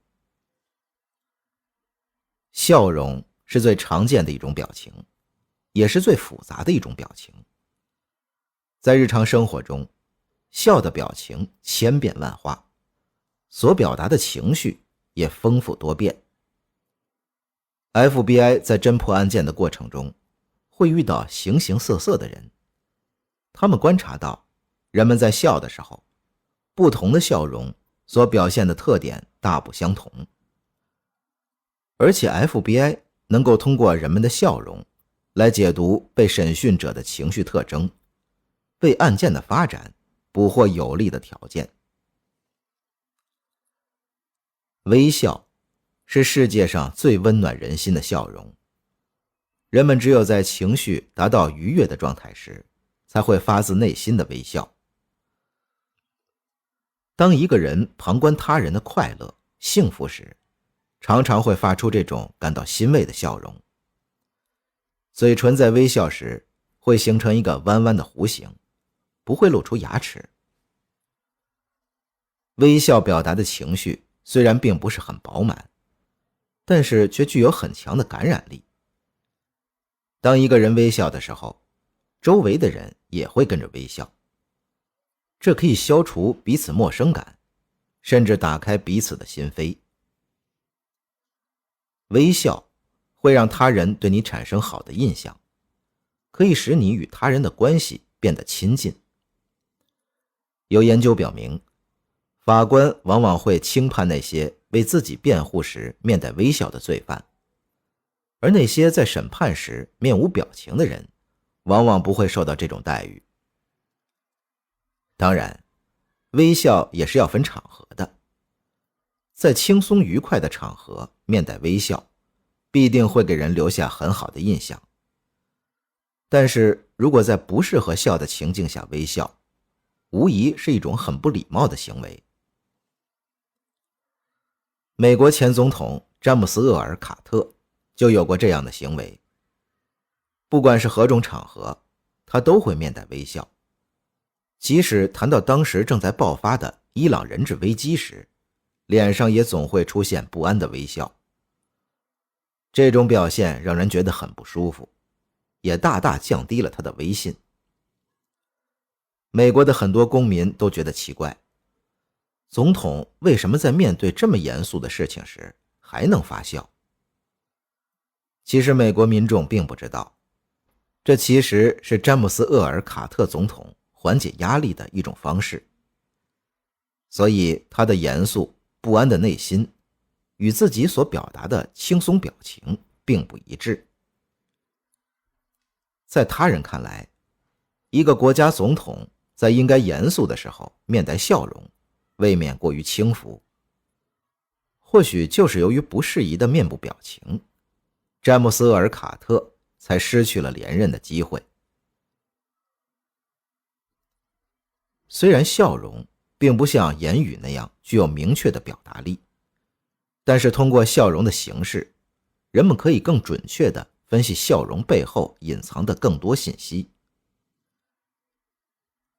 笑容是最常见的一种表情，也是最复杂的一种表情。在日常生活中，笑的表情千变万化，所表达的情绪也丰富多变。FBI 在侦破案件的过程中，会遇到形形色色的人，他们观察到，人们在笑的时候，不同的笑容所表现的特点大不相同。而且 FBI 能够通过人们的笑容来解读被审讯者的情绪特征，为案件的发展捕获有利的条件。微笑是世界上最温暖人心的笑容，人们只有在情绪达到愉悦的状态时，才会发自内心的微笑。当一个人旁观他人的快乐、幸福时，常常会发出这种感到欣慰的笑容。嘴唇在微笑时会形成一个弯弯的弧形，不会露出牙齿。微笑表达的情绪虽然并不是很饱满，但是却具有很强的感染力。当一个人微笑的时候，周围的人也会跟着微笑，这可以消除彼此陌生感，甚至打开彼此的心扉。微笑会让他人对你产生好的印象，可以使你与他人的关系变得亲近。有研究表明，法官往往会轻判那些为自己辩护时面带微笑的罪犯，而那些在审判时面无表情的人，往往不会受到这种待遇。当然，微笑也是要分场合的。在轻松愉快的场合面带微笑，必定会给人留下很好的印象。但是如果在不适合笑的情境下微笑，无疑是一种很不礼貌的行为。美国前总统詹姆斯·厄尔·卡特就有过这样的行为。不管是何种场合，他都会面带微笑。即使谈到当时正在爆发的伊朗人质危机时，脸上也总会出现不安的微笑。这种表现让人觉得很不舒服，也大大降低了他的威信。美国的很多公民都觉得奇怪，总统为什么在面对这么严肃的事情时还能发笑？其实美国民众并不知道，这其实是詹姆斯·厄尔·卡特总统缓解压力的一种方式。所以他的严肃不安的内心与自己所表达的轻松表情并不一致。在他人看来，一个国家总统在应该严肃的时候面带笑容，未免过于轻浮。或许就是由于不适宜的面部表情，詹姆斯·厄尔·卡特才失去了连任的机会。虽然笑容并不像言语那样具有明确的表达力，但是通过笑容的形式，人们可以更准确地分析笑容背后隐藏的更多信息。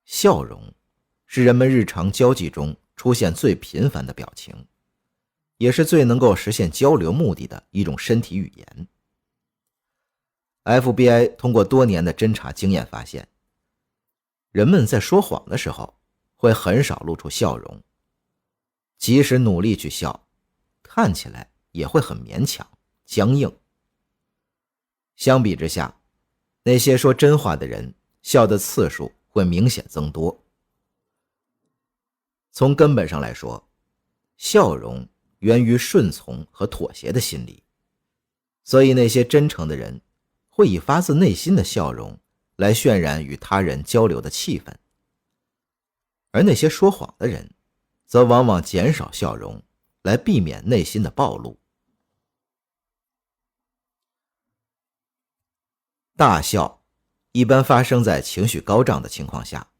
笑容是人们日常交际中出现最频繁的表情，也是最能够实现交流目的的一种身体语言。FBI 通过多年的侦查经验发现，人们在说谎的时候会很少露出笑容，即使努力去笑，看起来也会很勉强、僵硬。相比之下，那些说真话的人笑的次数会明显增多。从根本上来说，笑容源于顺从和妥协的心理，所以那些真诚的人会以发自内心的笑容来渲染与他人交流的气氛，而那些说谎的人则往往减少笑容来避免内心的暴露。大笑一般发生在情绪高涨的情况下，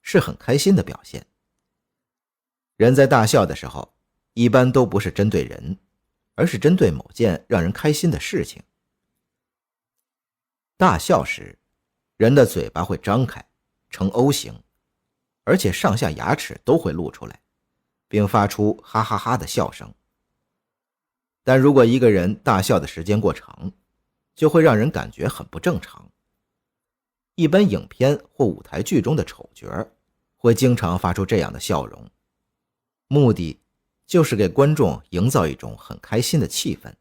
是很开心的表现。人在大笑的时候，一般都不是针对人，而是针对某件让人开心的事情。大笑时，人的嘴巴会张开，呈 O 型，而且上下牙齿都会露出来，并发出哈哈哈的笑声。但如果一个人大笑的时间过长，就会让人感觉很不正常。一般影片或舞台剧中的丑角会经常发出这样的笑容，目的就是给观众营造一种很开心的气氛，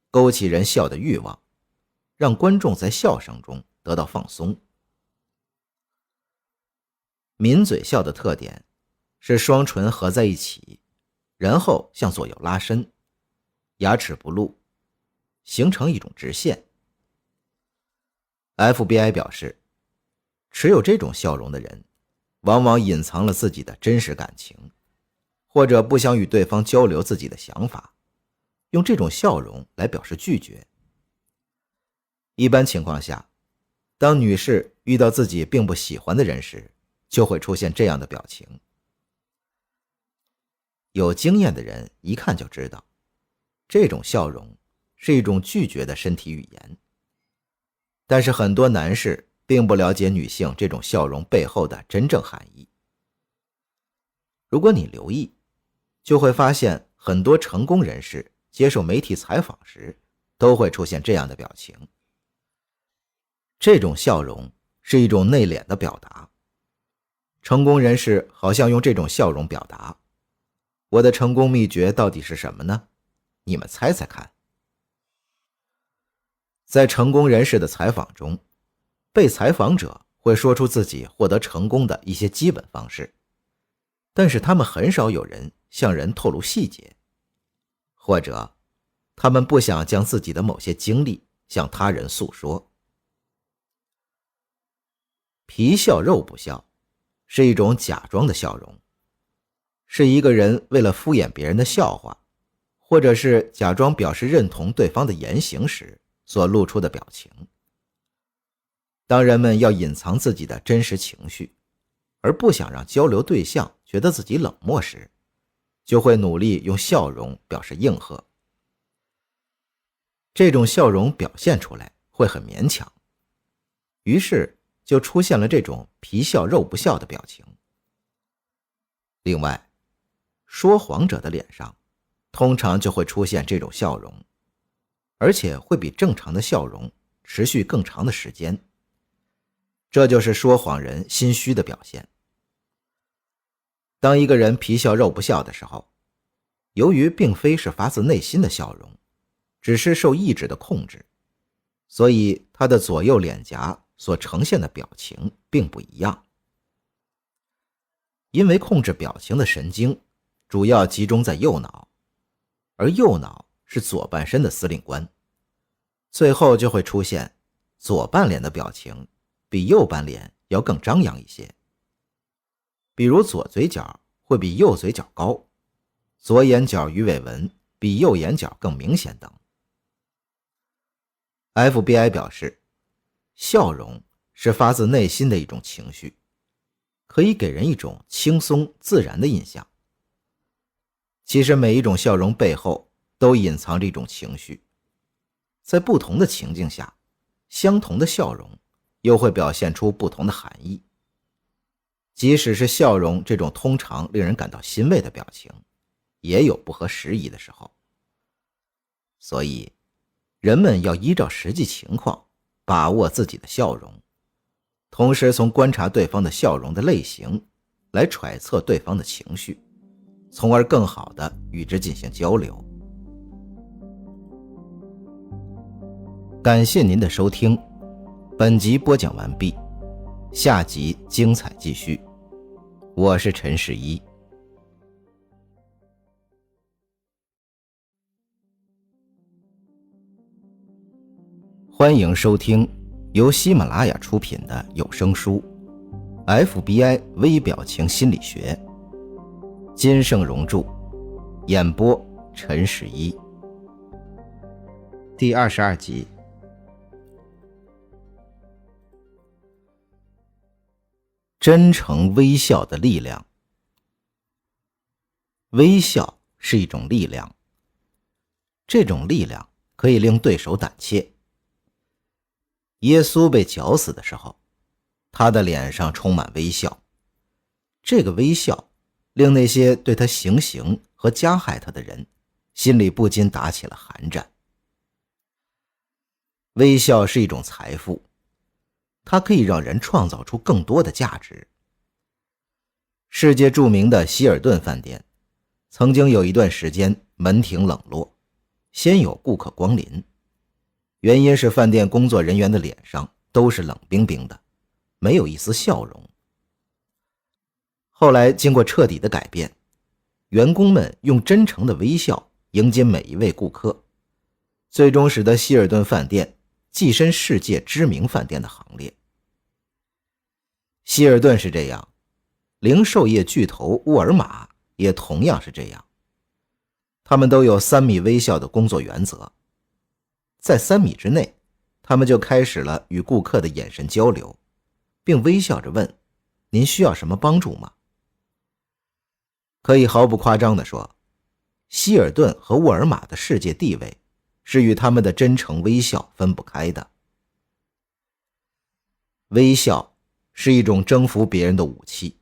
勾起人笑的欲望，让观众在笑声中得到放松。抿嘴笑的特点是双唇合在一起，然后向左右拉伸，牙齿不露，形成一种直线。FBI 表示，持有这种笑容的人往往隐藏了自己的真实感情，或者不想与对方交流自己的想法，用这种笑容来表示拒绝。一般情况下，当女士遇到自己并不喜欢的人时，就会出现这样的表情。有经验的人一看就知道，这种笑容是一种拒绝的身体语言。但是很多男士并不了解女性这种笑容背后的真正含义。如果你留意，就会发现很多成功人士接受媒体采访时都会出现这样的表情。这种笑容是一种内敛的表达。成功人士好像用这种笑容表达，我的成功秘诀到底是什么呢？你们猜猜看。在成功人士的采访中，被采访者会说出自己获得成功的一些基本方式，但是他们很少有人向人透露细节，或者他们不想将自己的某些经历向他人诉说。皮笑肉不笑是一种假装的笑容，是一个人为了敷衍别人的笑话，或者是假装表示认同对方的言行时所露出的表情。当人们要隐藏自己的真实情绪，而不想让交流对象觉得自己冷漠时，就会努力用笑容表示应和。这种笑容表现出来会很勉强，于是就出现了这种皮笑肉不笑的表情。另外，说谎者的脸上通常就会出现这种笑容，而且会比正常的笑容持续更长的时间。这就是说谎人心虚的表现。当一个人皮笑肉不笑的时候，由于并非是发自内心的笑容，只是受意志的控制，所以他的左右脸颊所呈现的表情并不一样。因为控制表情的神经主要集中在右脑，而右脑是左半身的司令官，最后就会出现左半脸的表情比右半脸要更张扬一些。比如左嘴角会比右嘴角高，左眼角鱼尾纹比右眼角更明显等。FBI 表示，笑容是发自内心的一种情绪，可以给人一种轻松自然的印象。其实每一种笑容背后都隐藏着一种情绪，在不同的情境下，相同的笑容又会表现出不同的含义。即使是笑容这种通常令人感到欣慰的表情，也有不合时宜的时候。所以人们要依照实际情况把握自己的笑容，同时从观察对方的笑容的类型来揣测对方的情绪，从而更好地与之进行交流。感谢您的收听，本集播讲完毕，下集精彩继续。我是陈世一。欢迎收听由喜马拉雅出品的有声书《FBI 微表情心理学》，金盛荣著，演播陈世一。第22集。真诚微笑的力量。微笑是一种力量，这种力量可以令对手胆怯。耶稣被绞死的时候，他的脸上充满微笑，这个微笑令那些对他行刑和加害他的人心里不禁打起了寒战。微笑是一种财富，它可以让人创造出更多的价值。世界著名的希尔顿饭店曾经有一段时间门庭冷落，鲜有顾客光临，原因是饭店工作人员的脸上都是冷冰冰的，没有一丝笑容。后来经过彻底的改变，员工们用真诚的微笑迎接每一位顾客，最终使得希尔顿饭店跻身世界知名饭店的行列。希尔顿是这样，零售业巨头沃尔玛也同样是这样。他们都有3米微笑的工作原则，在3米之内，他们就开始了与顾客的眼神交流，并微笑着问：您需要什么帮助吗？可以毫不夸张地说，希尔顿和沃尔玛的世界地位是与他们的真诚微笑分不开的。微笑是一种征服别人的武器，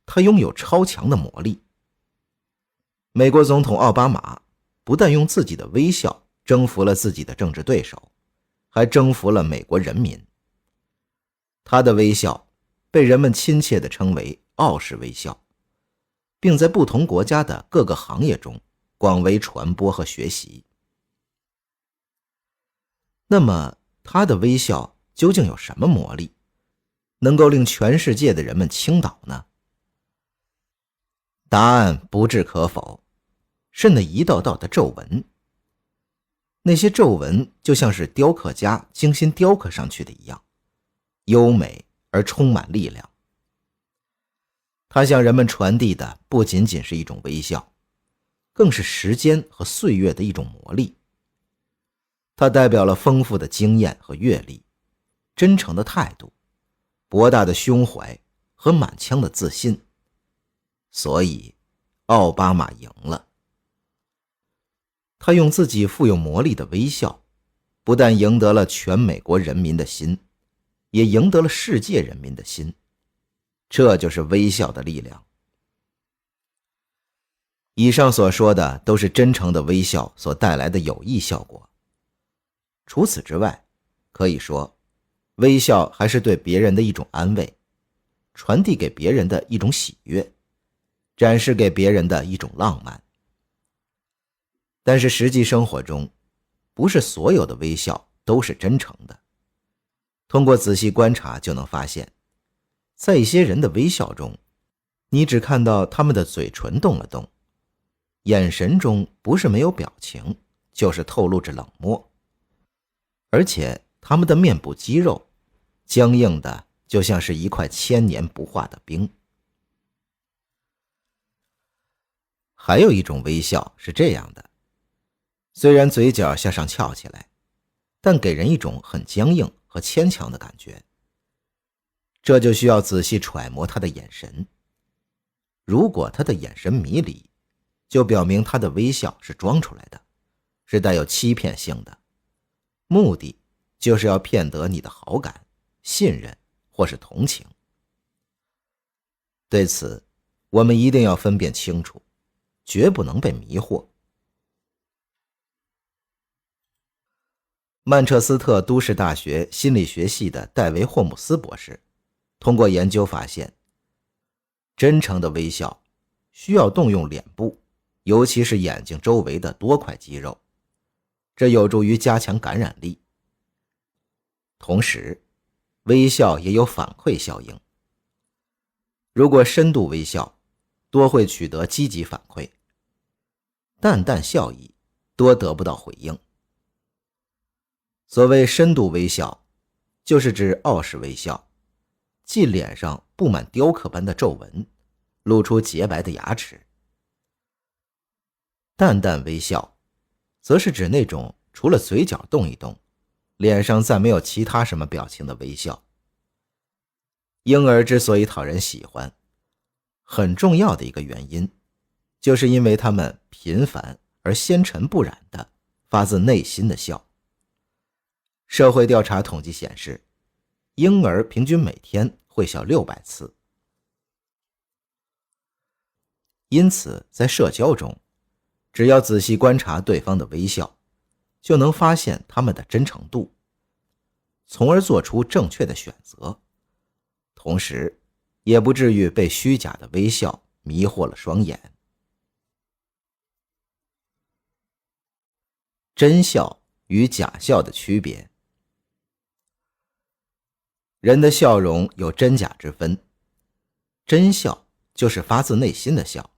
它拥有超强的魔力。美国总统奥巴马不但用自己的微笑征服了自己的政治对手，还征服了美国人民。他的微笑被人们亲切地称为傲视微笑，并在不同国家的各个行业中广为传播和学习。那么他的微笑究竟有什么魔力，能够令全世界的人们倾倒呢？答案不置可否，是那一道道的皱纹。那些皱纹就像是雕刻家精心雕刻上去的一样，优美而充满力量。它向人们传递的不仅仅是一种微笑，更是时间和岁月的一种魔力。它代表了丰富的经验和阅历，真诚的态度、博大的胸怀和满腔的自信。所以奥巴马赢了。他用自己富有魔力的微笑，不但赢得了全美国人民的心，也赢得了世界人民的心。这就是微笑的力量。以上所说的都是真诚的微笑所带来的有益效果。除此之外，可以说，微笑还是对别人的一种安慰，传递给别人的一种喜悦，展示给别人的一种浪漫。但是实际生活中，不是所有的微笑都是真诚的。通过仔细观察就能发现，在一些人的微笑中，你只看到他们的嘴唇动了动，眼神中不是没有表情，就是透露着冷漠，而且他们的面部肌肉僵硬的就像是一块千年不化的冰。还有一种微笑是这样的，虽然嘴角向上翘起来，但给人一种很僵硬和牵强的感觉。这就需要仔细揣摩他的眼神。如果他的眼神迷离，就表明他的微笑是装出来的，是带有欺骗性的，目的就是要骗得你的好感、信任或是同情。对此，我们一定要分辨清楚，绝不能被迷惑。曼彻斯特都市大学心理学系的戴维·霍姆斯博士通过研究发现，真诚的微笑需要动用脸部，尤其是眼睛周围的多块肌肉，这有助于加强感染力。同时，微笑也有反馈效应。如果深度微笑，多会取得积极反馈；淡淡笑意，多得不到回应。所谓深度微笑，就是指傲视微笑，即脸上布满雕刻般的皱纹，露出洁白的牙齿。淡淡微笑，则是指那种除了嘴角动一动，脸上再没有其他什么表情的微笑。婴儿之所以讨人喜欢，很重要的一个原因，就是因为他们频繁而纤尘不染的发自内心的笑。社会调查统计显示，婴儿平均每天会笑600次。因此，在社交中，只要仔细观察对方的微笑，就能发现他们的真诚度，从而做出正确的选择，同时也不至于被虚假的微笑迷惑了双眼。真笑与假笑的区别。人的笑容有真假之分，真笑就是发自内心的笑。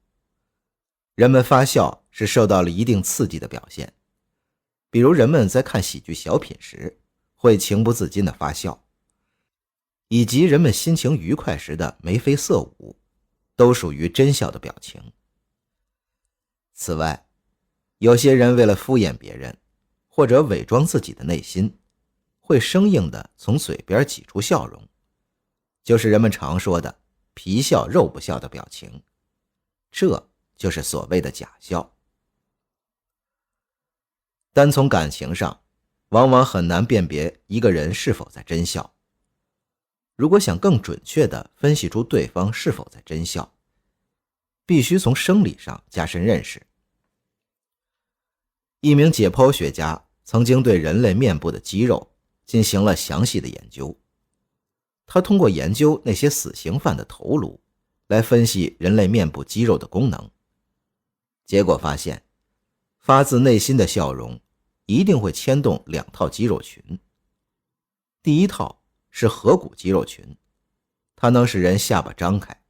人们发笑是受到了一定刺激的表现，比如人们在看喜剧小品时会情不自禁地发笑，以及人们心情愉快时的眉飞色舞，都属于真笑的表情。此外，有些人为了敷衍别人，或者伪装自己的内心，会生硬地从嘴边挤出笑容，就是人们常说的皮笑肉不笑的表情，这就是所谓的假笑。单从感情上，往往很难辨别一个人是否在真笑。如果想更准确地分析出对方是否在真笑，必须从生理上加深认识。一名解剖学家曾经对人类面部的肌肉进行了详细的研究。他通过研究那些死刑犯的头颅来分析人类面部肌肉的功能。结果发现，发自内心的笑容一定会牵动2套肌肉群。第一套是颌骨肌肉群，它能使人下巴张开，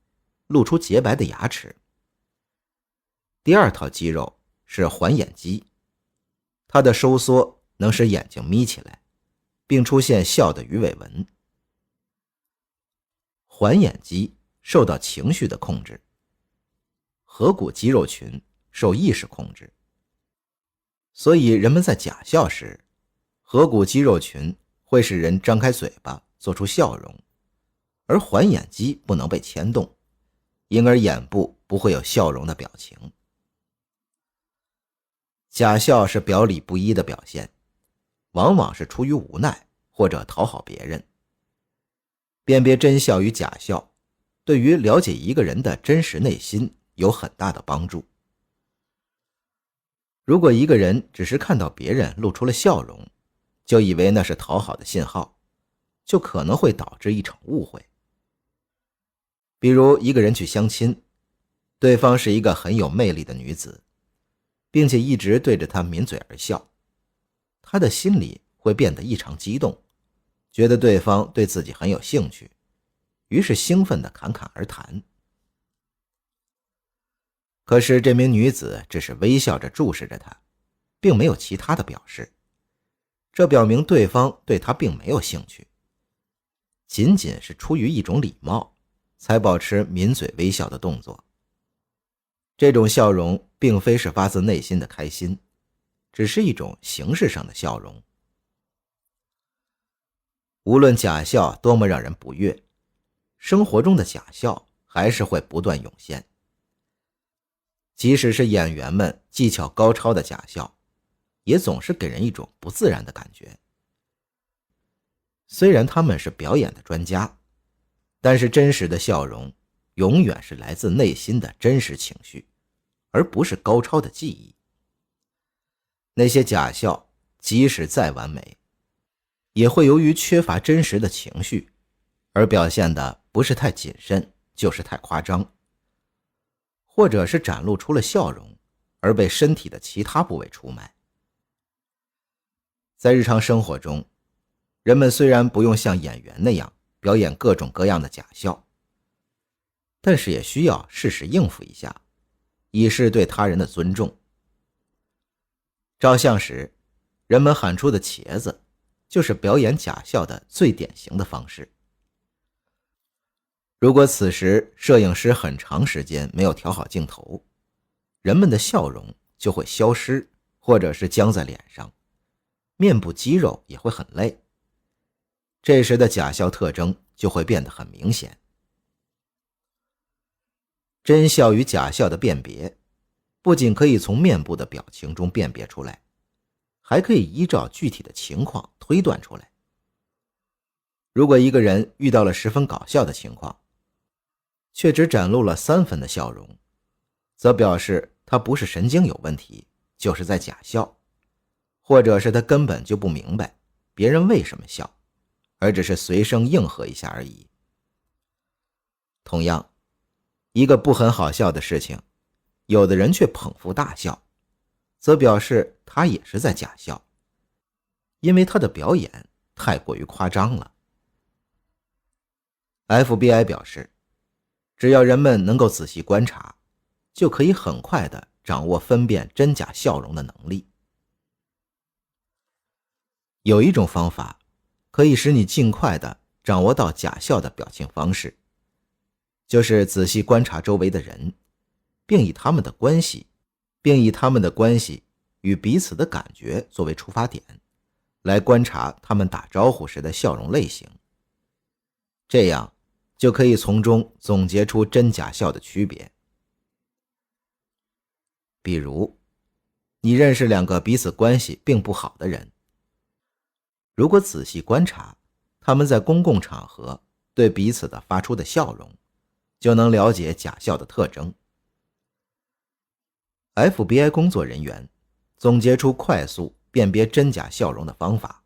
露出洁白的牙齿。第二套肌肉是环眼肌，它的收缩能使眼睛眯起来，并出现笑的鱼尾纹。环眼肌受到情绪的控制，颌骨肌肉群受意识控制。所以人们在假笑时，颌骨肌肉群会使人张开嘴巴做出笑容，而环眼肌不能被牵动，因而眼部不会有笑容的表情。假笑是表里不一的表现，往往是出于无奈或者讨好别人。辨别真笑与假笑，对于了解一个人的真实内心有很大的帮助。如果一个人只是看到别人露出了笑容，就以为那是讨好的信号，就可能会导致一场误会。比如一个人去相亲，对方是一个很有魅力的女子，并且一直对着他抿嘴而笑，他的心里会变得异常激动，觉得对方对自己很有兴趣，于是兴奋地侃侃而谈。可是这名女子只是微笑着注视着他，并没有其他的表示，这表明对方对他并没有兴趣，仅仅是出于一种礼貌，才保持抿嘴微笑的动作。这种笑容并非是发自内心的开心，只是一种形式上的笑容。无论假笑多么让人不悦，生活中的假笑还是会不断涌现。即使是演员们技巧高超的假笑，也总是给人一种不自然的感觉。虽然他们是表演的专家，但是真实的笑容永远是来自内心的真实情绪，而不是高超的技艺。那些假笑即使再完美，也会由于缺乏真实的情绪，而表现的不是太谨慎，就是太夸张，或者是展露出了笑容，而被身体的其他部位出卖。在日常生活中，人们虽然不用像演员那样表演各种各样的假笑，但是也需要适时应付一下，以示对他人的尊重。照相时，人们喊出的茄子，就是表演假笑的最典型的方式。如果此时摄影师很长时间没有调好镜头，人们的笑容就会消失，或者是僵在脸上，面部肌肉也会很累。这时的假笑特征就会变得很明显。真笑与假笑的辨别，不仅可以从面部的表情中辨别出来，还可以依照具体的情况推断出来。如果一个人遇到了十分搞笑的情况，却只展露了3分的笑容，则表示他不是神经有问题，就是在假笑，或者是他根本就不明白别人为什么笑，而只是随声应和一下而已。同样，一个不很好笑的事情，有的人却捧腹大笑，则表示他也是在假笑，因为他的表演太过于夸张了。FBI 表示，只要人们能够仔细观察，就可以很快地掌握分辨真假笑容的能力。有一种方法可以使你尽快地掌握到假笑的表情方式，就是仔细观察周围的人，并以他们的关系与彼此的感觉作为出发点，来观察他们打招呼时的笑容类型。这样就可以从中总结出真假笑的区别。比如，你认识2个彼此关系并不好的人，如果仔细观察他们在公共场合对彼此的发出的笑容，就能了解假笑的特征。FBI 工作人员总结出快速辨别真假笑容的方法。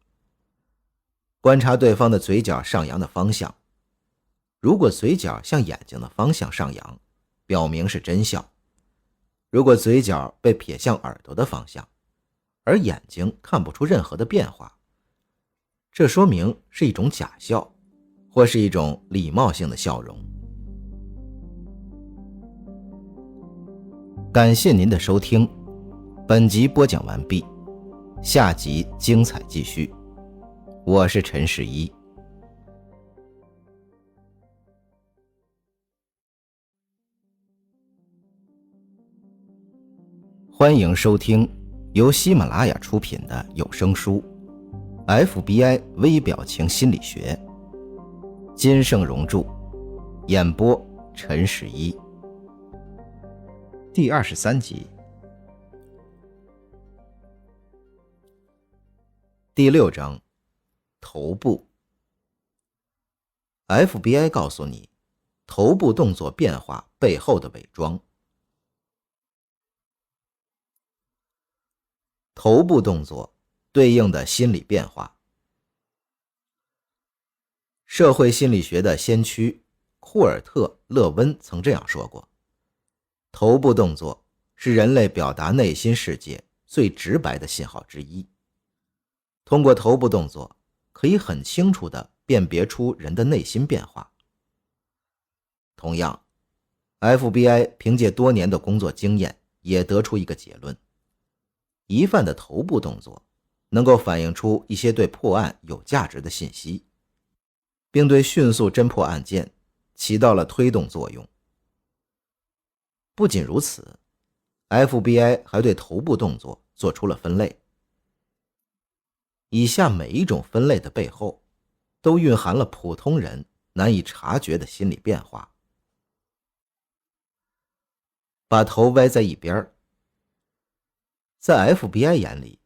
观察对方的嘴角上扬的方向，如果嘴角向眼睛的方向上扬，表明是真笑；如果嘴角被撇向耳朵的方向，而眼睛看不出任何的变化，这说明是一种假笑，或是一种礼貌性的笑容。感谢您的收听，本集播讲完毕，下集精彩继续。我是陈世一。欢迎收听由喜马拉雅出品的有声书 FBI 微表情心理学，金盛荣著，演播陈十一。第23集。第6章，头部。FBI 告诉你，头部动作变化背后的伪装。头部动作对应的心理变化。社会心理学的先驱库尔特·勒温曾这样说过，头部动作是人类表达内心世界最直白的信号之一。通过头部动作，可以很清楚地辨别出人的内心变化。同样， FBI 凭借多年的工作经验也得出一个结论，疑犯的头部动作能够反映出一些对破案有价值的信息，并对迅速侦破案件起到了推动作用。不仅如此， FBI 还对头部动作做出了分类。以下每一种分类的背后都蕴含了普通人难以察觉的心理变化。把头歪在一边。在 FBI 眼里，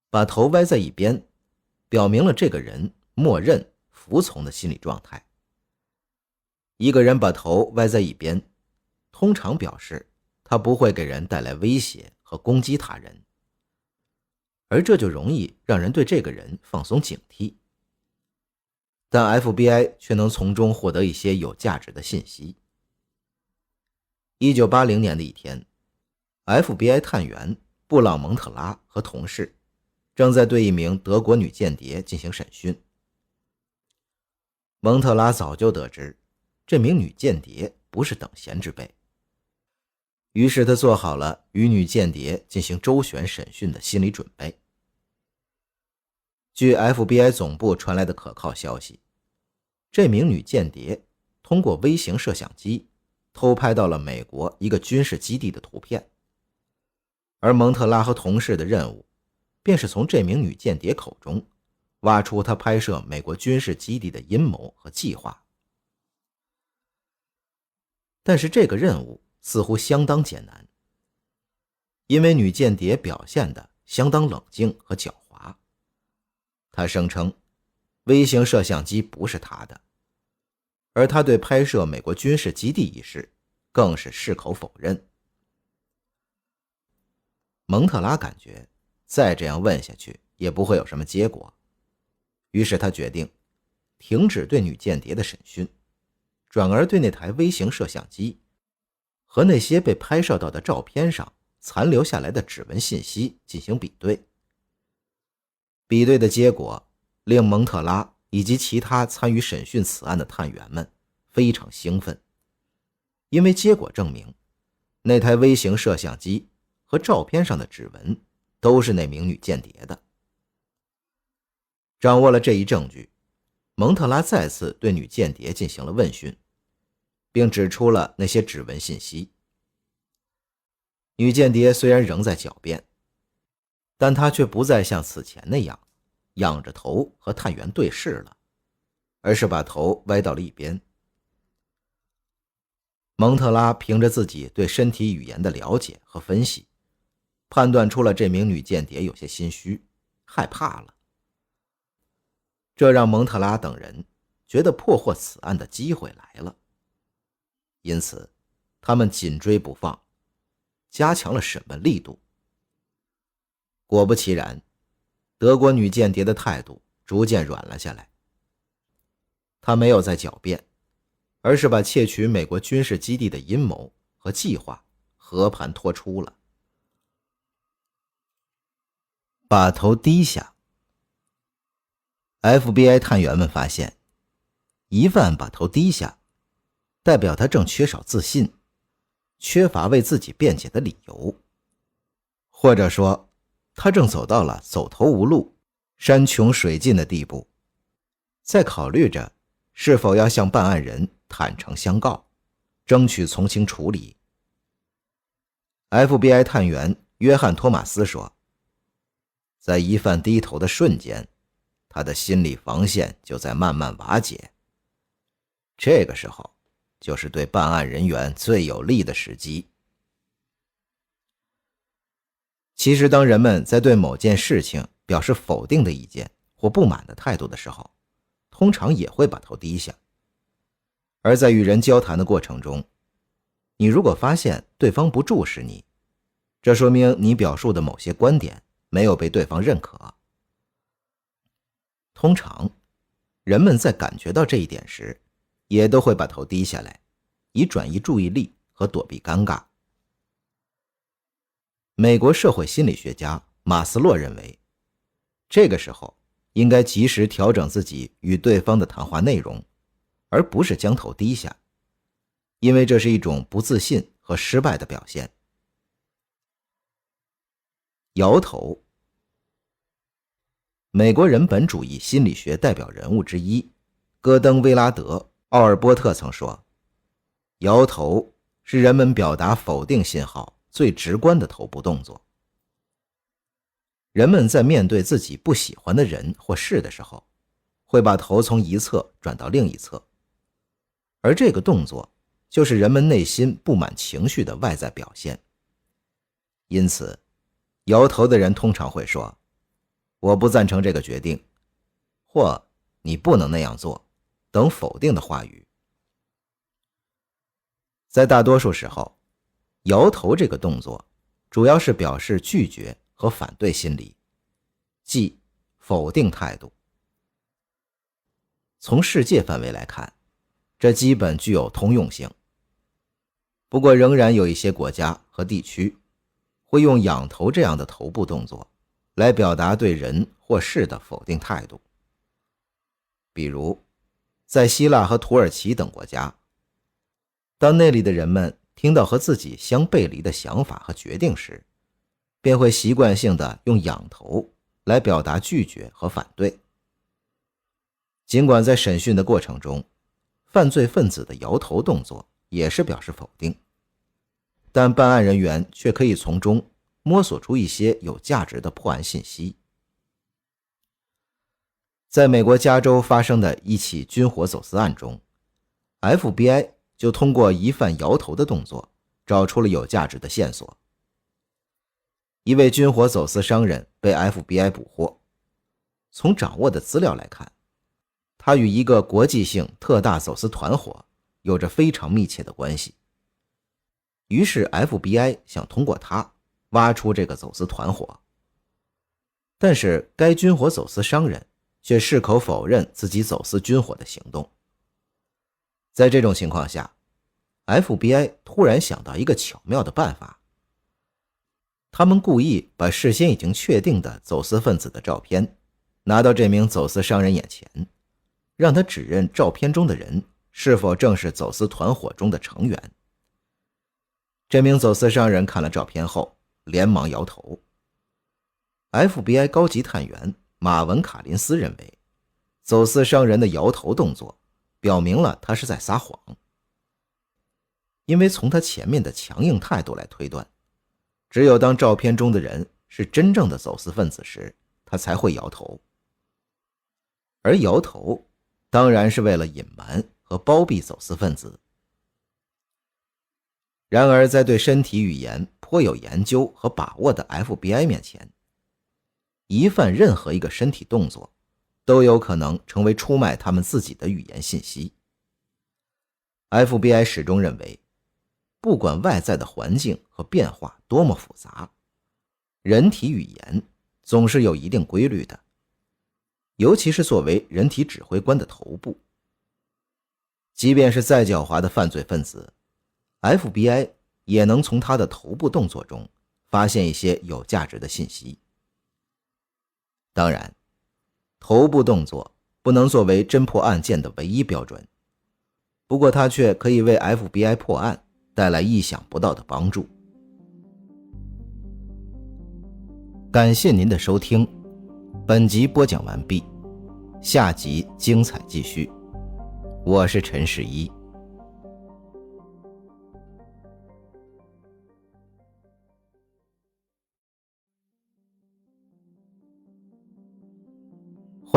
把头歪在一边表明了这个人默认服从的心理状态。一个人把头歪在一边，通常表示他不会给人带来威胁和攻击他人，而这就容易让人对这个人放松警惕。但 FBI 却能从中获得一些有价值的信息。1980年的一天， FBI 探员布朗·蒙特拉和同事正在对一名德国女间谍进行审讯。蒙特拉早就得知这名女间谍不是等闲之辈，于是他做好了与女间谍进行周旋审讯的心理准备。据 FBI 总部传来的可靠消息，这名女间谍通过微型摄像机偷拍到了美国一个军事基地的图片，而蒙特拉和同事的任务便是从这名女间谍口中挖出她拍摄美国军事基地的阴谋和计划。但是这个任务似乎相当艰难，因为女间谍表现得相当冷静和狡猾。她声称微型摄像机不是她的，而她对拍摄美国军事基地一事更是矢口否认。蒙特拉感觉再这样问下去也不会有什么结果，于是他决定停止对女间谍的审讯，转而对那台微型摄像机和那些被拍摄到的照片上残留下来的指纹信息进行比对。比对的结果令蒙特拉以及其他参与审讯此案的探员们非常兴奋，因为结果证明那台微型摄像机和照片上的指纹都是那名女间谍的。掌握了这一证据，蒙特拉再次对女间谍进行了问讯，并指出了那些指纹信息。女间谍虽然仍在狡辩，但她却不再像此前那样仰着头和探员对视了，而是把头歪到了一边。蒙特拉凭着自己对身体语言的了解和分析，判断出了这名女间谍有些心虚，害怕了。这让蒙特拉等人觉得破获此案的机会来了，因此他们紧追不放，加强了审问力度。果不其然，德国女间谍的态度逐渐软了下来。她没有再狡辩，而是把窃取美国军事基地的阴谋和计划和盘托出了。把头低下。FBI 探员们发现，疑犯把头低下，代表他正缺少自信，缺乏为自己辩解的理由，或者说他正走到了走投无路、山穷水尽的地步，在考虑着是否要向办案人坦诚相告，争取从轻处理。FBI 探员约翰·托马斯说，在疑犯低头的瞬间，他的心理防线就在慢慢瓦解。这个时候，就是对办案人员最有利的时机。其实，当人们在对某件事情表示否定的意见或不满的态度的时候，通常也会把头低下。而在与人交谈的过程中，你如果发现对方不注视你，这说明你表述的某些观点没有被对方认可。通常，人们在感觉到这一点时，也都会把头低下来，以转移注意力和躲避尴尬。美国社会心理学家马斯洛认为，这个时候应该及时调整自己与对方的谈话内容，而不是将头低下，因为这是一种不自信和失败的表现。摇头。美国人本主义心理学代表人物之一戈登·威拉德·奥尔波特曾说，摇头是人们表达否定信号最直观的头部动作。人们在面对自己不喜欢的人或事的时候，会把头从一侧转到另一侧，而这个动作就是人们内心不满情绪的外在表现。因此，摇头的人通常会说，我不赞成这个决定，或你不能那样做，等否定的话语。在大多数时候，摇头这个动作主要是表示拒绝和反对心理，即否定态度。从世界范围来看，这基本具有通用性。不过仍然有一些国家和地区会用仰头这样的头部动作来表达对人或事的否定态度。比如，在希腊和土耳其等国家，当那里的人们听到和自己相背离的想法和决定时，便会习惯性地用仰头来表达拒绝和反对。尽管在审讯的过程中，犯罪分子的摇头动作也是表示否定，但办案人员却可以从中摸索出一些有价值的破案信息。在美国加州发生的一起军火走私案中， FBI 就通过疑犯摇头的动作找出了有价值的线索。一位军火走私商人被 FBI 捕获，从掌握的资料来看，他与一个国际性特大走私团伙有着非常密切的关系。于是 FBI 想通过他挖出这个走私团伙，但是该军火走私商人却矢口否认自己走私军火的行动。在这种情况下， FBI 突然想到一个巧妙的办法，他们故意把事先已经确定的走私分子的照片拿到这名走私商人眼前，让他指认照片中的人是否正是走私团伙中的成员。这名走私商人看了照片后连忙摇头。 FBI 高级探员马文·卡林斯认为，走私商人的摇头动作表明了他是在撒谎，因为从他前面的强硬态度来推断，只有当照片中的人是真正的走私分子时，他才会摇头。而摇头当然是为了隐瞒和包庇走私分子。然而在对身体语言颇有研究和把握的 FBI 面前，疑犯任何一个身体动作都有可能成为出卖他们自己的语言信息。FBI 始终认为，不管外在的环境和变化多么复杂，人体语言总是有一定规律的，尤其是作为人体指挥官的头部。即便是再狡猾的犯罪分子， FBI 也能从他的头部动作中发现一些有价值的信息。当然，头部动作不能作为侦破案件的唯一标准，不过它却可以为 FBI 破案带来意想不到的帮助。感谢您的收听，本集播讲完毕，下集精彩继续。我是陈世一。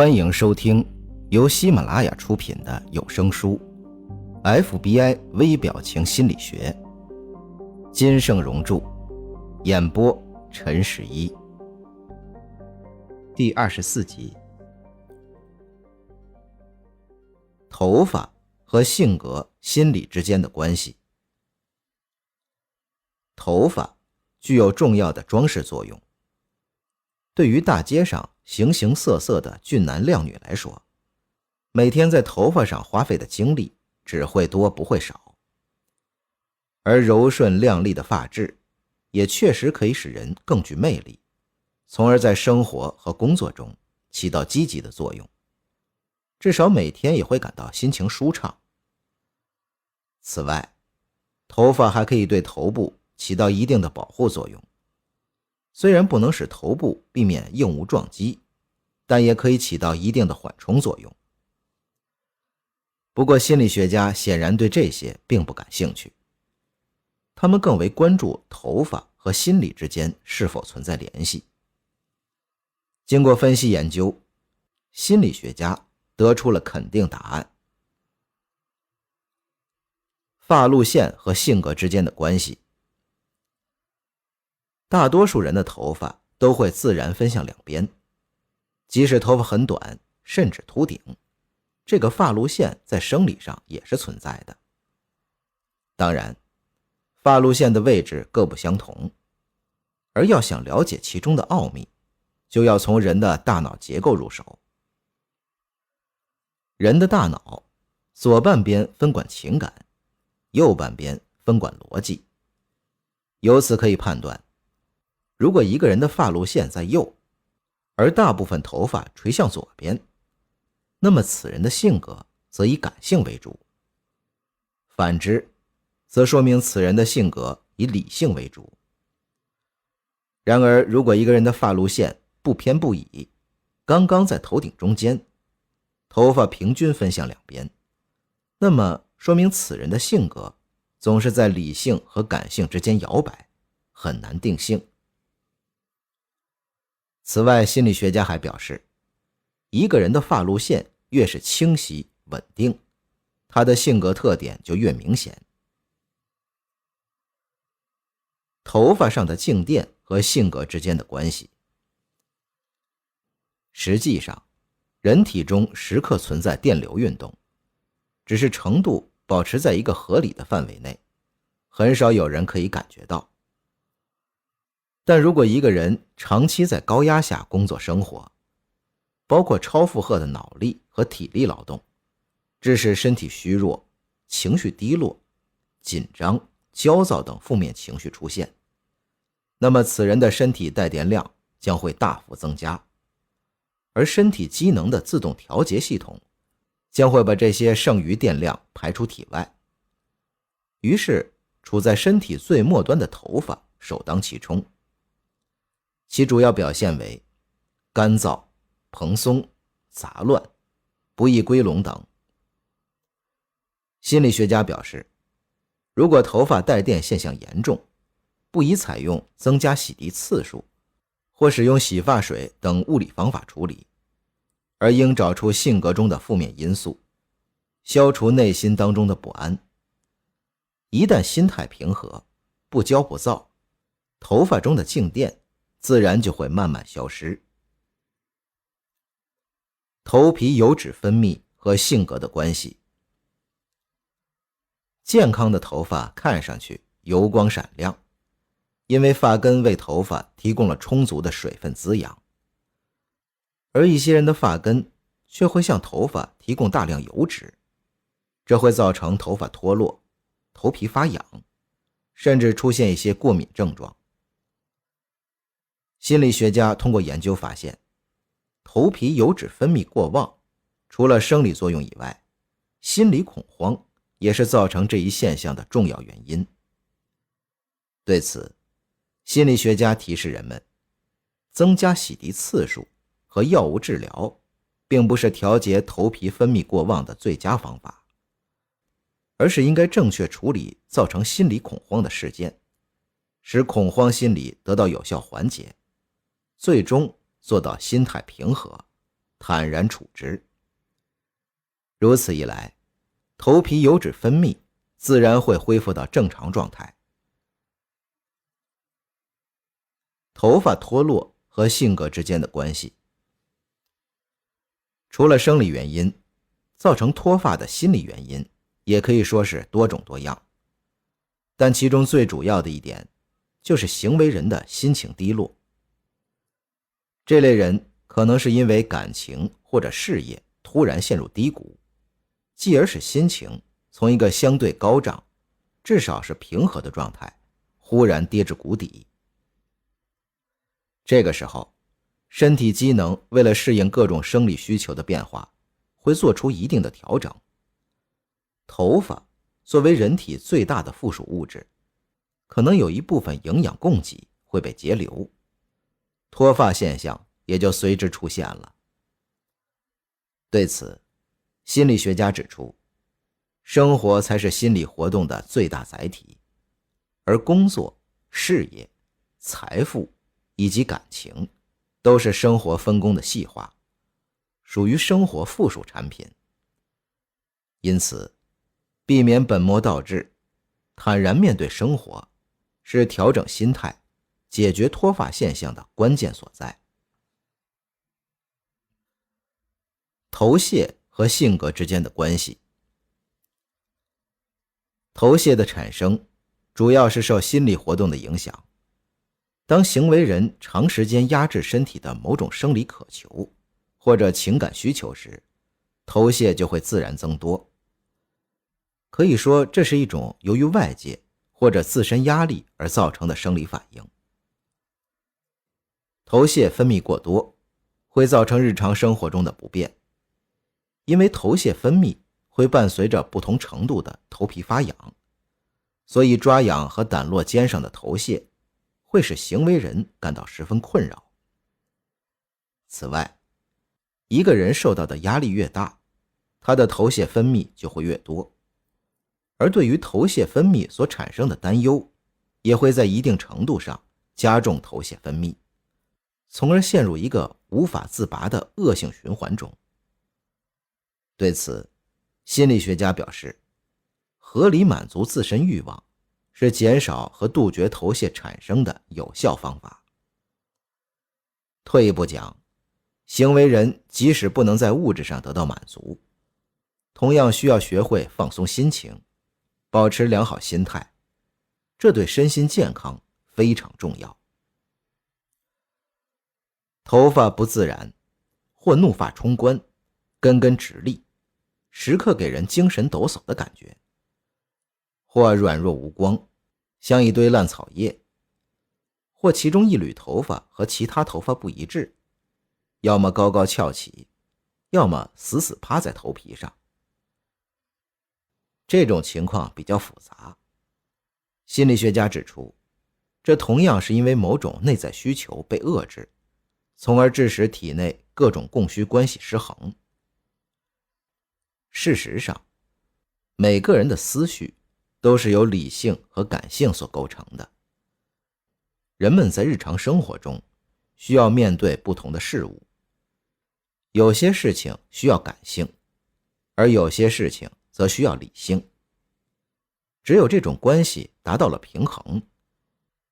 欢迎收听由喜马拉雅出品的有声书《FBI 微表情心理学》，金盛荣著，演播陈十一。第24集。头发和性格、心理之间的关系。头发具有重要的装饰作用。对于大街上形形色色的俊男靓女来说，每天在头发上花费的精力只会多不会少。而柔顺亮丽的发质也确实可以使人更具魅力，从而在生活和工作中起到积极的作用，至少每天也会感到心情舒畅。此外，头发还可以对头部起到一定的保护作用，虽然不能使头部避免硬物撞击，但也可以起到一定的缓冲作用。不过心理学家显然对这些并不感兴趣，他们更为关注头发和心理之间是否存在联系。经过分析研究，心理学家得出了肯定答案。发路线和性格之间的关系。大多数人的头发都会自然分向两边，即使头发很短，甚至秃顶，这个发路线在生理上也是存在的。当然，发路线的位置各不相同，而要想了解其中的奥秘，就要从人的大脑结构入手。人的大脑左半边分管情感，右半边分管逻辑。由此可以判断，如果一个人的发路线在右，而大部分头发垂向左边，那么此人的性格则以感性为主。反之，则说明此人的性格以理性为主。然而，如果一个人的发路线不偏不倚，刚刚在头顶中间，头发平均分向两边，那么说明此人的性格总是在理性和感性之间摇摆，很难定性。此外，心理学家还表示，一个人的发路线越是清晰稳定，他的性格特点就越明显。头发上的静电和性格之间的关系。实际上，人体中时刻存在电流运动，只是程度保持在一个合理的范围内，很少有人可以感觉到。但如果一个人长期在高压下工作生活，包括超负荷的脑力和体力劳动，致使身体虚弱、情绪低落、紧张、焦躁等负面情绪出现，那么此人的身体带电量将会大幅增加，而身体机能的自动调节系统将会把这些剩余电量排出体外。于是，处在身体最末端的头发首当其冲。其主要表现为干燥、蓬松、杂乱、不易归拢等。心理学家表示，如果头发带电现象严重，不宜采用增加洗涤次数或使用洗发水等物理方法处理，而应找出性格中的负面因素，消除内心当中的不安。一旦心态平和，不骄不躁，头发中的静电自然就会慢慢消失。头皮油脂分泌和性格的关系。健康的头发看上去油光闪亮，因为发根为头发提供了充足的水分滋养。而一些人的发根却会向头发提供大量油脂，这会造成头发脱落、头皮发痒，甚至出现一些过敏症状。心理学家通过研究发现，头皮油脂分泌过旺，除了生理作用以外，心理恐慌也是造成这一现象的重要原因。对此，心理学家提示人们，增加洗涤次数和药物治疗并不是调节头皮分泌过旺的最佳方法，而是应该正确处理造成心理恐慌的事件，使恐慌心理得到有效缓解，最终做到心态平和，坦然处之。如此一来，头皮油脂分泌自然会恢复到正常状态。头发脱落和性格之间的关系。除了生理原因，造成脱发的心理原因也可以说是多种多样，但其中最主要的一点就是行为人的心情低落。这类人可能是因为感情或者事业突然陷入低谷，继而使心情从一个相对高涨，至少是平和的状态，忽然跌至谷底。这个时候，身体机能为了适应各种生理需求的变化，会做出一定的调整。头发作为人体最大的附属物质，可能有一部分营养供给会被截留，脱发现象也就随之出现了。对此，心理学家指出，生活才是心理活动的最大载体，而工作、事业、财富以及感情都是生活分工的细化，属于生活附属产品。因此，避免本末倒置，坦然面对生活，是调整心态、解决脱发现象的关键所在。头屑和性格之间的关系。头屑的产生主要是受心理活动的影响。当行为人长时间压制身体的某种生理渴求或者情感需求时，头屑就会自然增多。可以说，这是一种由于外界或者自身压力而造成的生理反应。头屑分泌过多会造成日常生活中的不便，因为头屑分泌会伴随着不同程度的头皮发痒，所以抓痒和掸落肩上的头屑会使行为人感到十分困扰。此外，一个人受到的压力越大，他的头屑分泌就会越多，而对于头屑分泌所产生的担忧，也会在一定程度上加重头屑分泌，从而陷入一个无法自拔的恶性循环中。对此，心理学家表示，合理满足自身欲望是减少和杜绝头屑产生的有效方法。退一步讲，行为人即使不能在物质上得到满足，同样需要学会放松心情，保持良好心态，这对身心健康非常重要。头发不自然，或怒发冲冠，根根直立，时刻给人精神抖擞的感觉；或软弱无光，像一堆烂草叶；或其中一缕头发和其他头发不一致，要么高高翘起，要么死死趴在头皮上。这种情况比较复杂。心理学家指出，这同样是因为某种内在需求被遏制，从而致使体内各种供需关系失衡。事实上，每个人的思绪都是由理性和感性所构成的。人们在日常生活中需要面对不同的事物，有些事情需要感性，而有些事情则需要理性。只有这种关系达到了平衡，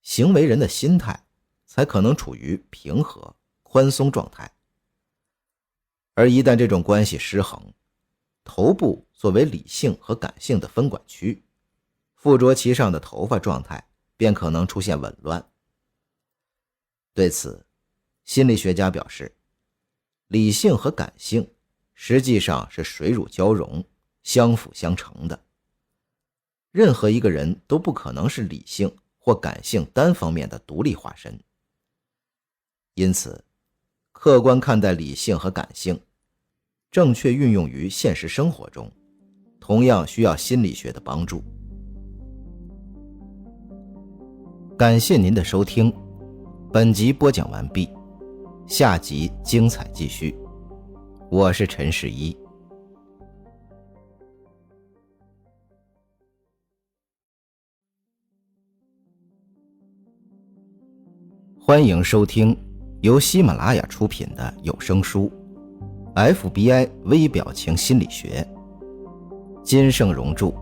行为人的心态才可能处于平和、宽松状态。而一旦这种关系失衡，头部作为理性和感性的分管区，附着其上的头发状态便可能出现紊乱。对此，心理学家表示，理性和感性实际上是水乳交融、相辅相成的。任何一个人都不可能是理性或感性单方面的独立化身。因此，客观看待理性和感性，正确运用于现实生活中，同样需要心理学的帮助。感谢您的收听，本集播讲完毕，下集精彩继续。我是陈世一。欢迎收听由喜马拉雅出品的有声书 FBI 微表情心理学，金盛荣著，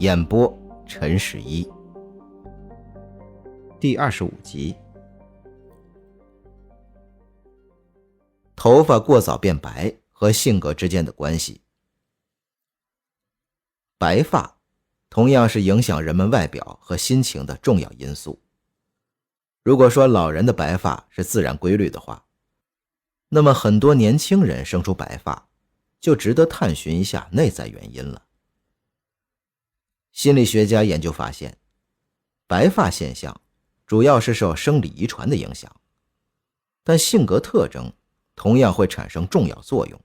演播陈十一。第25集。头发过早变白和性格之间的关系。白发同样是影响人们外表和心情的重要因素。如果说老人的白发是自然规律的话，那么很多年轻人生出白发，就值得探寻一下内在原因了。心理学家研究发现，白发现象主要是受生理遗传的影响，但性格特征同样会产生重要作用。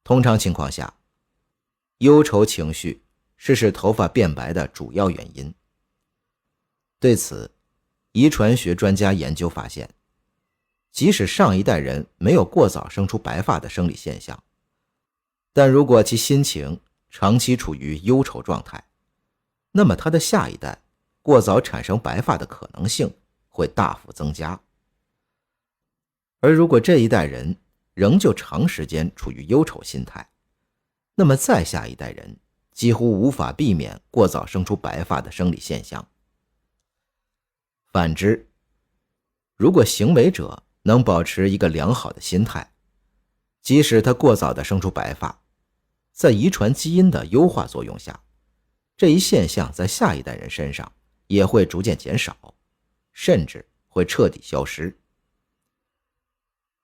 通常情况下，忧愁情绪是使头发变白的主要原因。对此，遗传学专家研究发现，即使上一代人没有过早生出白发的生理现象，但如果其心情长期处于忧愁状态，那么他的下一代过早产生白发的可能性会大幅增加。而如果这一代人仍旧长时间处于忧愁心态，那么再下一代人几乎无法避免过早生出白发的生理现象。反之，如果行为者能保持一个良好的心态，即使他过早地生出白发，在遗传基因的优化作用下，这一现象在下一代人身上也会逐渐减少，甚至会彻底消失。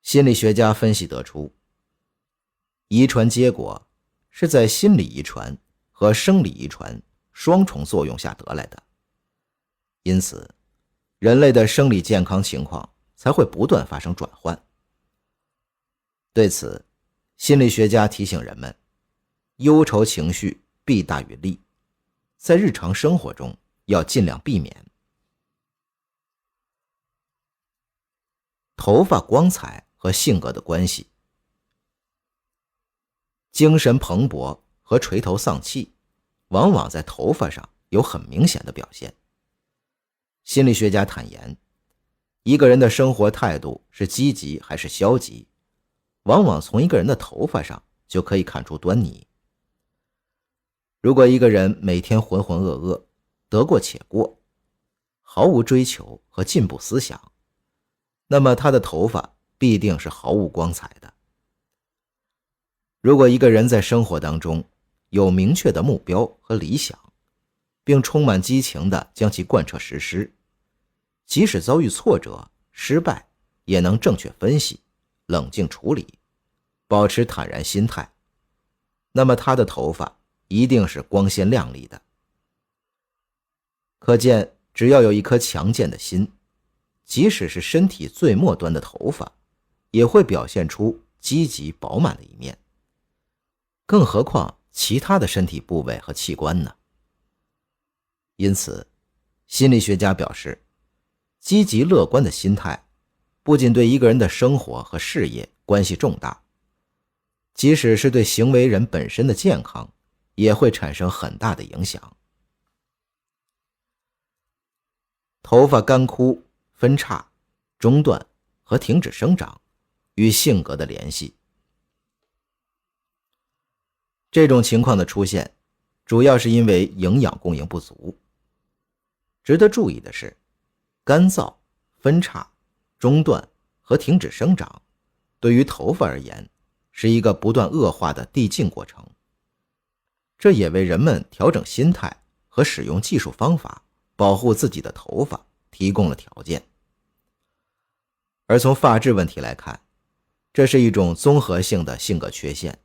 心理学家分析得出，遗传结果是在心理遗传和生理遗传双重作用下得来的，因此人类的生理健康情况才会不断发生转换。对此，心理学家提醒人们，忧愁情绪弊大于利，在日常生活中要尽量避免。头发光彩和性格的关系。精神蓬勃和垂头丧气往往在头发上有很明显的表现。心理学家坦言，一个人的生活态度是积极还是消极，往往从一个人的头发上就可以看出端倪。如果一个人每天浑浑噩噩，得过且过，毫无追求和进步思想，那么他的头发必定是毫无光彩的。如果一个人在生活当中有明确的目标和理想，并充满激情地将其贯彻实施，即使遭遇挫折、失败，也能正确分析、冷静处理，保持坦然心态，那么他的头发一定是光鲜亮丽的。可见，只要有一颗强健的心，即使是身体最末端的头发，也会表现出积极饱满的一面。更何况其他的身体部位和器官呢？因此，心理学家表示，积极乐观的心态不仅对一个人的生活和事业关系重大，即使是对行为人本身的健康也会产生很大的影响。头发干枯、分叉、中断和停止生长与性格的联系。这种情况的出现，主要是因为营养供应不足。值得注意的是，干燥、分叉、中断和停止生长对于头发而言是一个不断恶化的递进过程，这也为人们调整心态和使用技术方法保护自己的头发提供了条件。而从发质问题来看，这是一种综合性的性格缺陷，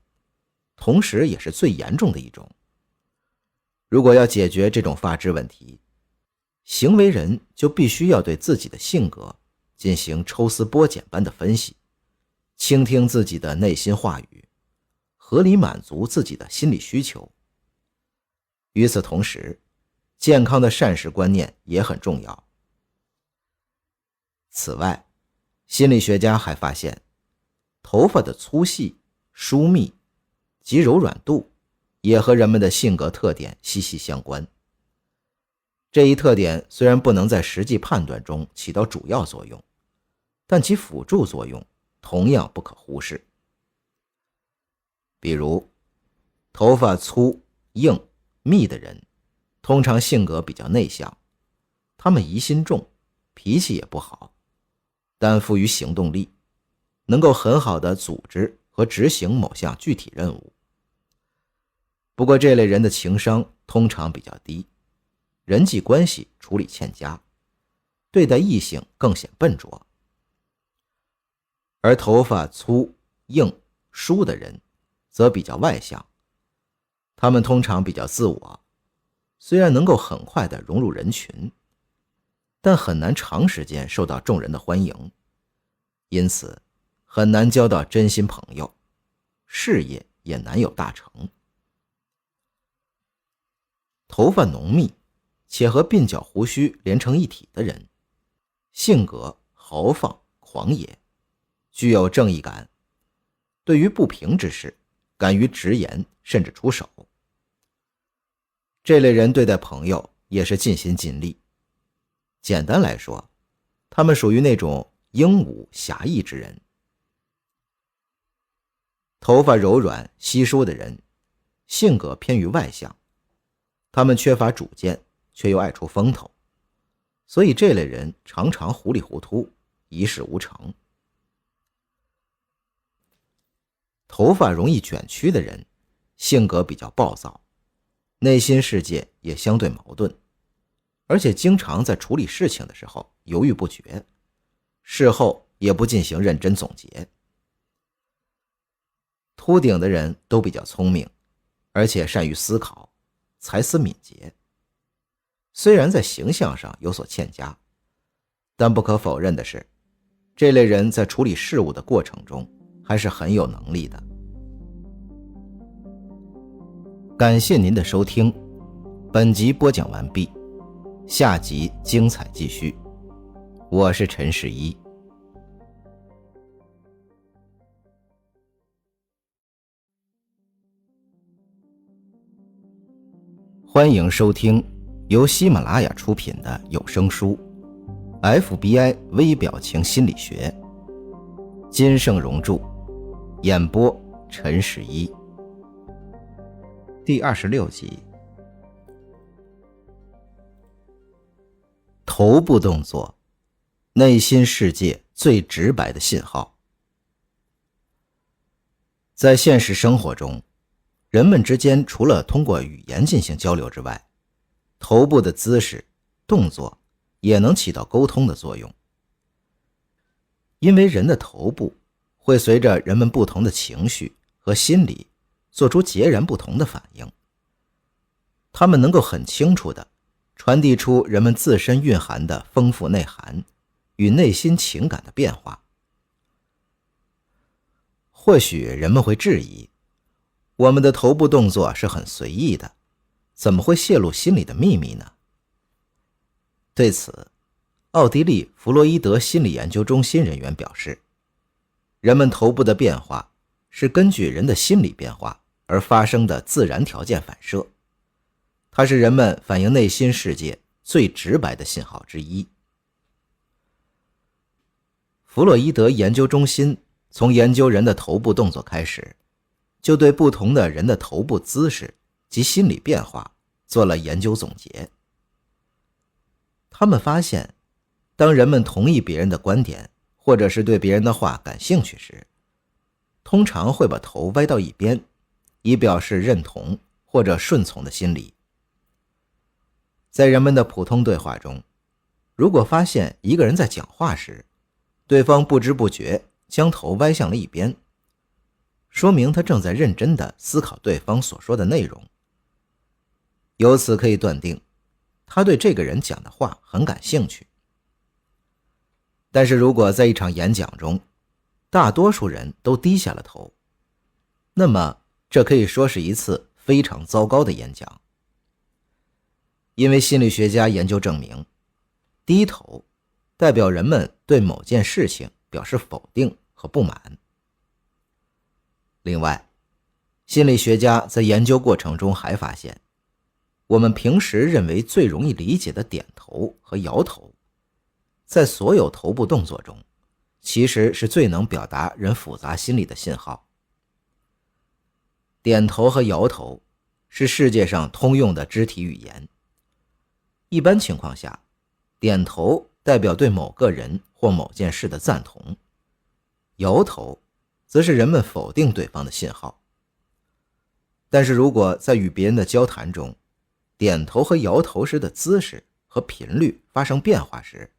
同时也是最严重的一种。如果要解决这种发质问题，行为人就必须要对自己的性格进行抽丝剥茧般的分析，倾听自己的内心话语，合理满足自己的心理需求。与此同时，健康的膳食观念也很重要。此外，心理学家还发现，头发的粗细、疏密及柔软度也和人们的性格特点息息相关。这一特点虽然不能在实际判断中起到主要作用，但其辅助作用同样不可忽视。比如头发粗、硬、密的人，通常性格比较内向，他们疑心重，脾气也不好，但富于行动力，能够很好地组织和执行某项具体任务。不过这类人的情商通常比较低，人际关系处理欠佳，对待异性更显笨拙。而头发粗、硬、疏的人则比较外向，他们通常比较自我，虽然能够很快地融入人群，但很难长时间受到众人的欢迎，因此很难交到真心朋友，事业也难有大成。头发浓密且和鬓角胡须连成一体的人，性格豪放狂野，具有正义感，对于不平之事敢于直言甚至出手。这类人对待朋友也是尽心尽力，简单来说，他们属于那种英武侠义之人。头发柔软稀疏的人，性格偏于外向，他们缺乏主见，却又爱出风头，所以这类人常常糊里糊涂，一事无成。头发容易卷曲的人，性格比较暴躁，内心世界也相对矛盾，而且经常在处理事情的时候犹豫不决，事后也不进行认真总结。秃顶的人都比较聪明，而且善于思考，才思敏捷。虽然在形象上有所欠佳，但不可否认的是，这类人在处理事务的过程中还是很有能力的。感谢您的收听，本集播讲完毕，下集精彩继续。我是陈世一。欢迎收听由喜马拉雅出品的有声书《FBI 微表情心理学》，金盛荣著，演播陈世一。第26集。头部动作，内心世界最直白的信号。在现实生活中，人们之间除了通过语言进行交流之外，头部的姿势、动作也能起到沟通的作用。因为人的头部会随着人们不同的情绪和心理做出截然不同的反应，他们能够很清楚地传递出人们自身蕴含的丰富内涵与内心情感的变化。或许人们会质疑，我们的头部动作是很随意的，怎么会泄露心理的秘密呢？对此，奥地利弗洛伊德心理研究中心人员表示，人们头部的变化是根据人的心理变化而发生的自然条件反射，它是人们反映内心世界最直白的信号之一。弗洛伊德研究中心从研究人的头部动作开始，就对不同的人的头部姿势及心理变化做了研究总结。他们发现，当人们同意别人的观点，或者是对别人的话感兴趣时，通常会把头歪到一边，以表示认同或者顺从的心理。在人们的普通对话中，如果发现一个人在讲话时，对方不知不觉将头歪向了一边，说明他正在认真地思考对方所说的内容。由此可以断定，他对这个人讲的话很感兴趣。但是如果在一场演讲中，大多数人都低下了头，那么这可以说是一次非常糟糕的演讲。因为心理学家研究证明，低头代表人们对某件事情表示否定和不满。另外，心理学家在研究过程中还发现，我们平时认为最容易理解的点头和摇头，在所有头部动作中，其实是最能表达人复杂心理的信号。点头和摇头是世界上通用的肢体语言。一般情况下，点头代表对某个人或某件事的赞同，摇头则是人们否定对方的信号。但是如果在与别人的交谈中，点头和摇头时的姿势和频率发生变化时，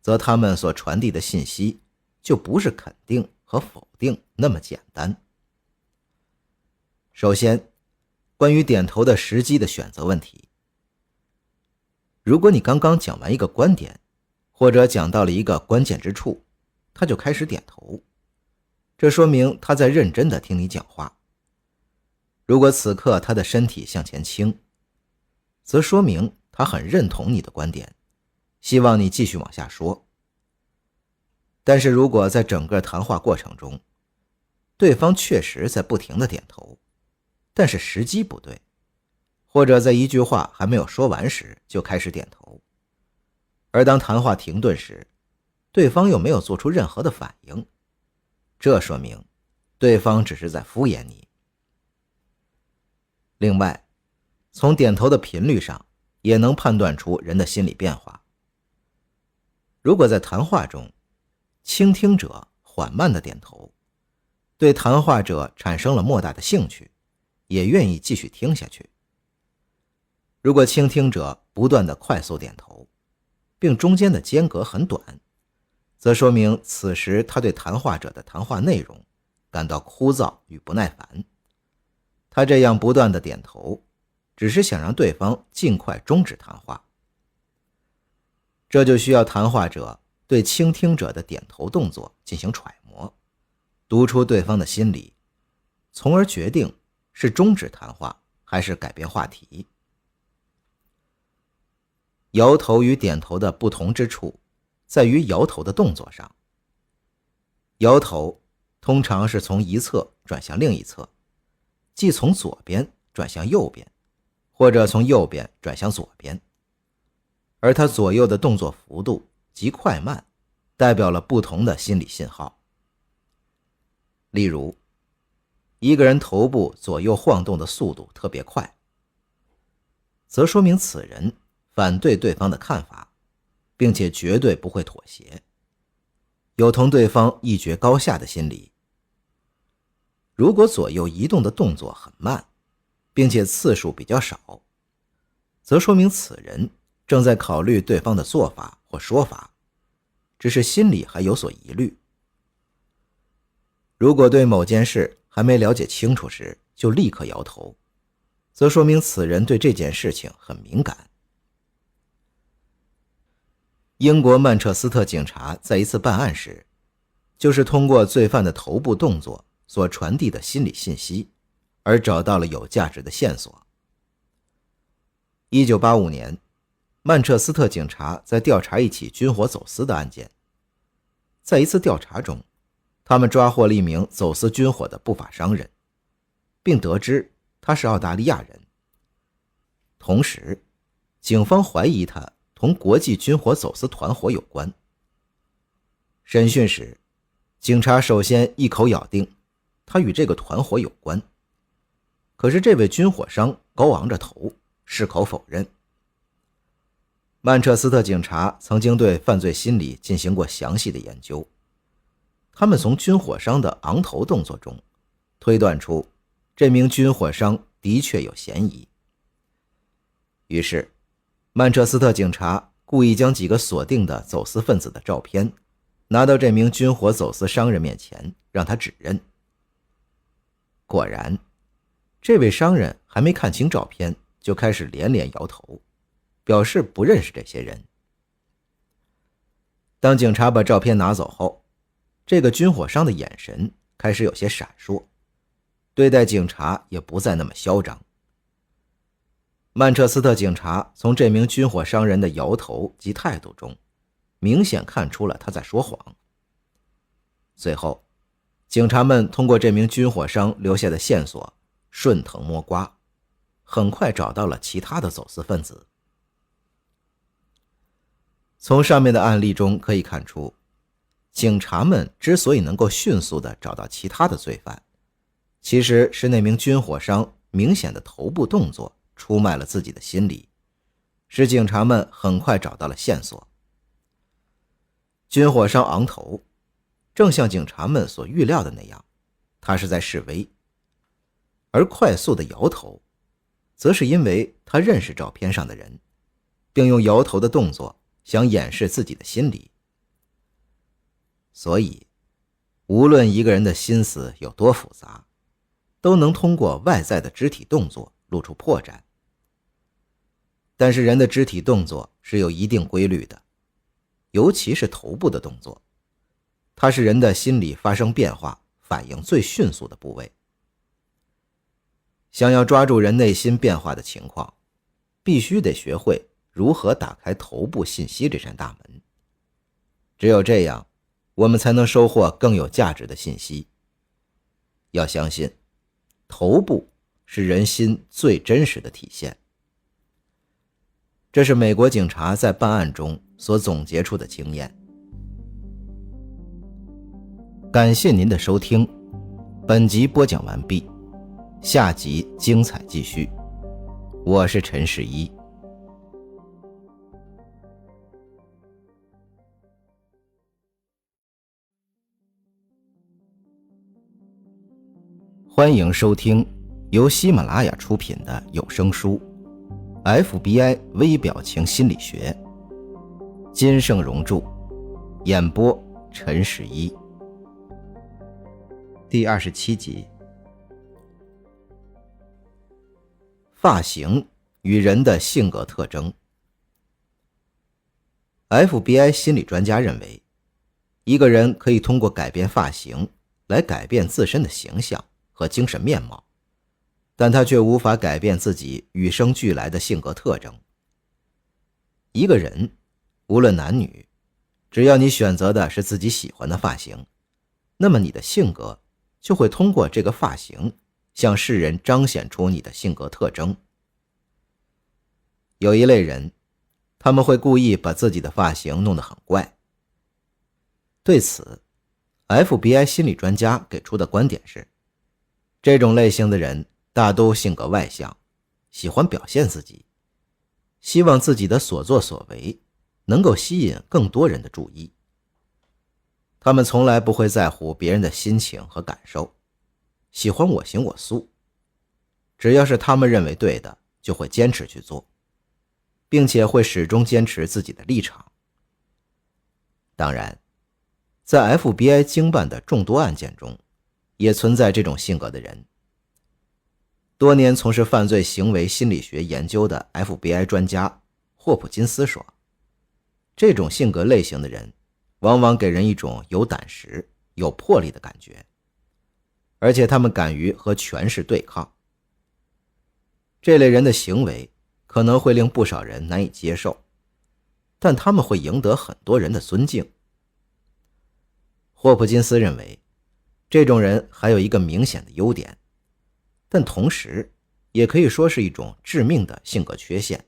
则他们所传递的信息就不是肯定和否定那么简单。首先，关于点头的时机的选择问题。如果你刚刚讲完一个观点，或者讲到了一个关键之处，他就开始点头，这说明他在认真地听你讲话。如果此刻他的身体向前倾，则说明他很认同你的观点，希望你继续往下说。但是如果在整个谈话过程中，对方确实在不停地点头，但是时机不对，或者在一句话还没有说完时就开始点头，而当谈话停顿时，对方又没有做出任何的反应，这说明对方只是在敷衍你。另外，从点头的频率上也能判断出人的心理变化。如果在谈话中，倾听者缓慢的点头，对谈话者产生了莫大的兴趣，也愿意继续听下去。如果倾听者不断的快速点头，并中间的间隔很短，则说明此时他对谈话者的谈话内容感到枯燥与不耐烦。他这样不断的点头，只是想让对方尽快终止谈话。这就需要谈话者对倾听者的点头动作进行揣摩，读出对方的心理，从而决定是终止谈话还是改变话题。摇头与点头的不同之处在于摇头的动作上。摇头通常是从一侧转向另一侧，即从左边转向右边，或者从右边转向左边，而它左右的动作幅度及快慢代表了不同的心理信号。例如，一个人头部左右晃动的速度特别快，则说明此人反对对方的看法，并且绝对不会妥协，有同对方一决高下的心理。如果左右移动的动作很慢，并且次数比较少，则说明此人正在考虑对方的做法或说法，只是心里还有所疑虑。如果对某件事还没了解清楚时就立刻摇头，则说明此人对这件事情很敏感。英国曼彻斯特警察在一次办案时，就是通过罪犯的头部动作所传递的心理信息，而找到了有价值的线索。1985年，曼彻斯特警察在调查一起军火走私的案件。在一次调查中，他们抓获了一名走私军火的不法商人，并得知他是澳大利亚人。同时，警方怀疑他同国际军火走私团伙有关。审讯时，警察首先一口咬定他与这个团伙有关，可是这位军火商高昂着头，矢口否认。曼彻斯特警察曾经对犯罪心理进行过详细的研究，他们从军火商的昂头动作中推断出这名军火商的确有嫌疑。于是曼彻斯特警察故意将几个锁定的走私分子的照片拿到这名军火走私商人面前，让他指认。果然，这位商人还没看清照片就开始连连摇头，表示不认识这些人。当警察把照片拿走后，这个军火商的眼神开始有些闪烁，对待警察也不再那么嚣张。曼彻斯特警察从这名军火商人的摇头及态度中明显看出了他在说谎。最后，警察们通过这名军火商留下的线索顺藤摸瓜，很快找到了其他的走私分子。从上面的案例中可以看出，警察们之所以能够迅速地找到其他的罪犯，其实是那名军火商明显的头部动作出卖了自己的心理，使警察们很快找到了线索。军火商昂头，正像警察们所预料的那样，他是在示威；而快速的摇头，则是因为他认识照片上的人，并用摇头的动作想掩饰自己的心理。所以，无论一个人的心思有多复杂，都能通过外在的肢体动作露出破绽。但是人的肢体动作是有一定规律的，尤其是头部的动作，它是人的心理发生变化反应最迅速的部位。想要抓住人内心变化的情况，必须得学会如何打开头部信息这扇大门。只有这样，我们才能收获更有价值的信息。要相信，头部是人心最真实的体现。这是美国警察在办案中所总结出的经验。感谢您的收听，本集播讲完毕，下集精彩继续。我是陈世一。欢迎收听由喜马拉雅出品的有声书《FBI 微表情心理学》，金盛荣著，演播陈世一。第27集，发型与人的性格特征。FBI 心理专家认为，一个人可以通过改变发型来改变自身的形象和精神面貌，但他却无法改变自己与生俱来的性格特征。一个人，无论男女，只要你选择的是自己喜欢的发型，那么你的性格就会通过这个发型向世人彰显出你的性格特征。有一类人，他们会故意把自己的发型弄得很怪。对此， FBI 心理专家给出的观点是，这种类型的人大都性格外向，喜欢表现自己，希望自己的所作所为能够吸引更多人的注意。他们从来不会在乎别人的心情和感受，喜欢我行我素，只要是他们认为对的，就会坚持去做，并且会始终坚持自己的立场。当然，在 FBI 经办的众多案件中，也存在这种性格的人。多年从事犯罪行为心理学研究的 FBI 专家霍普金斯说，这种性格类型的人往往给人一种有胆识、有魄力的感觉，而且他们敢于和权势对抗。这类人的行为可能会令不少人难以接受，但他们会赢得很多人的尊敬。霍普金斯认为，这种人还有一个明显的优点，但同时也可以说是一种致命的性格缺陷。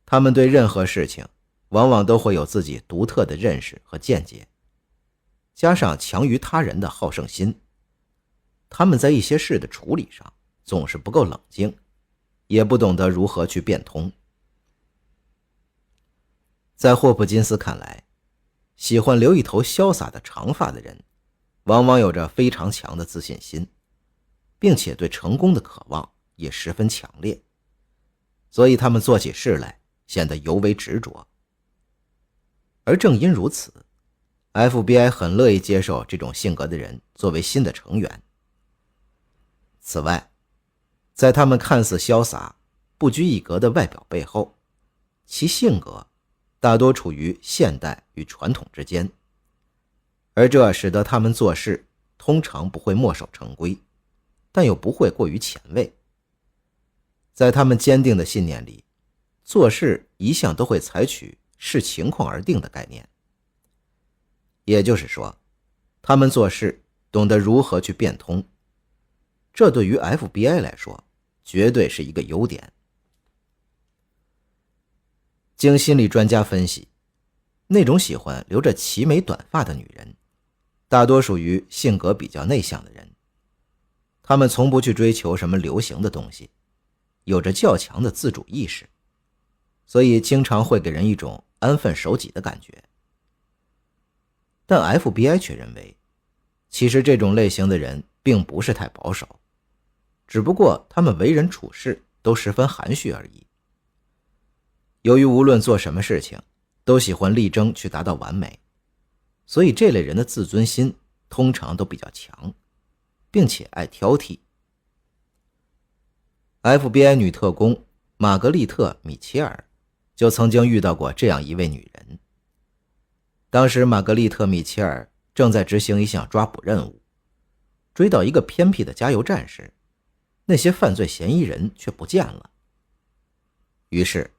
他们对任何事情往往都会有自己独特的认识和见解，加上强于他人的好胜心，他们在一些事的处理上总是不够冷静，也不懂得如何去变通。在霍普金斯看来，喜欢留一头潇洒的长发的人往往有着非常强的自信心，并且对成功的渴望也十分强烈，所以他们做起事来显得尤为执着。而正因如此， FBI 很乐意接受这种性格的人作为新的成员。此外，在他们看似潇洒、不拘一格的外表背后，其性格大多处于现代与传统之间，而这使得他们做事通常不会墨守成规，但又不会过于前卫。在他们坚定的信念里，做事一向都会采取视情况而定的概念。也就是说，他们做事懂得如何去变通，这对于 FBI 来说绝对是一个优点。经心理专家分析，那种喜欢留着齐眉短发的女人，大多属于性格比较内向的人，他们从不去追求什么流行的东西，有着较强的自主意识，所以经常会给人一种安分守己的感觉。但 FBI 却认为，其实这种类型的人并不是太保守，只不过他们为人处事都十分含蓄而已。由于无论做什么事情都喜欢力争去达到完美，所以这类人的自尊心通常都比较强，并且爱挑剔。FBI 女特工玛格丽特·米切尔就曾经遇到过这样一位女人。当时玛格丽特·米切尔正在执行一项抓捕任务，追到一个偏僻的加油站时，那些犯罪嫌疑人却不见了。于是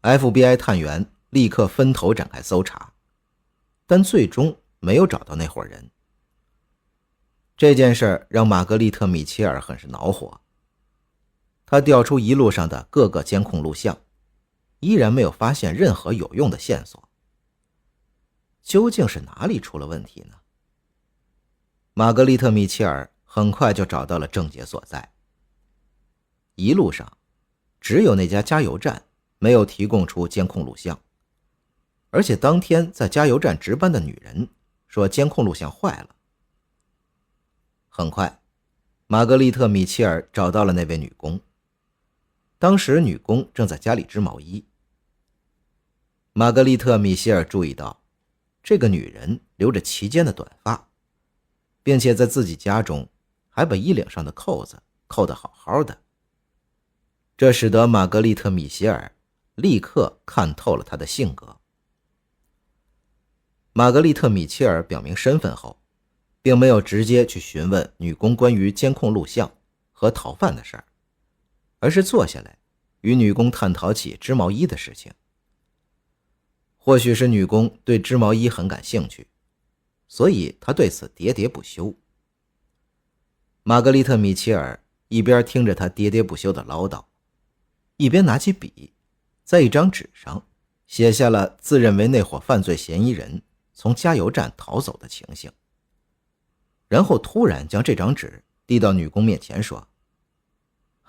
FBI 探员立刻分头展开搜查，但最终没有找到那伙人。这件事让玛格丽特·米切尔很是恼火，他调出一路上的各个监控录像，依然没有发现任何有用的线索。究竟是哪里出了问题呢？玛格丽特·米切尔很快就找到了症结所在。一路上，只有那家加油站没有提供出监控录像，而且当天在加油站值班的女人说监控录像坏了。很快，玛格丽特·米切尔找到了那位女工。当时女工正在家里织毛衣。玛格丽特·米歇尔注意到，这个女人留着齐肩的短发，并且在自己家中还把衣领上的扣子扣得好好的。这使得玛格丽特·米歇尔立刻看透了她的性格。玛格丽特·米切尔表明身份后，并没有直接去询问女工关于监控录像和逃犯的事儿，而是坐下来与女工探讨起织毛衣的事情。或许是女工对织毛衣很感兴趣，所以她对此喋喋不休。玛格丽特·米切尔一边听着她喋喋不休的唠叨，一边拿起笔，在一张纸上写下了自认为那伙犯罪嫌疑人从加油站逃走的情形，然后突然将这张纸递到女工面前说：“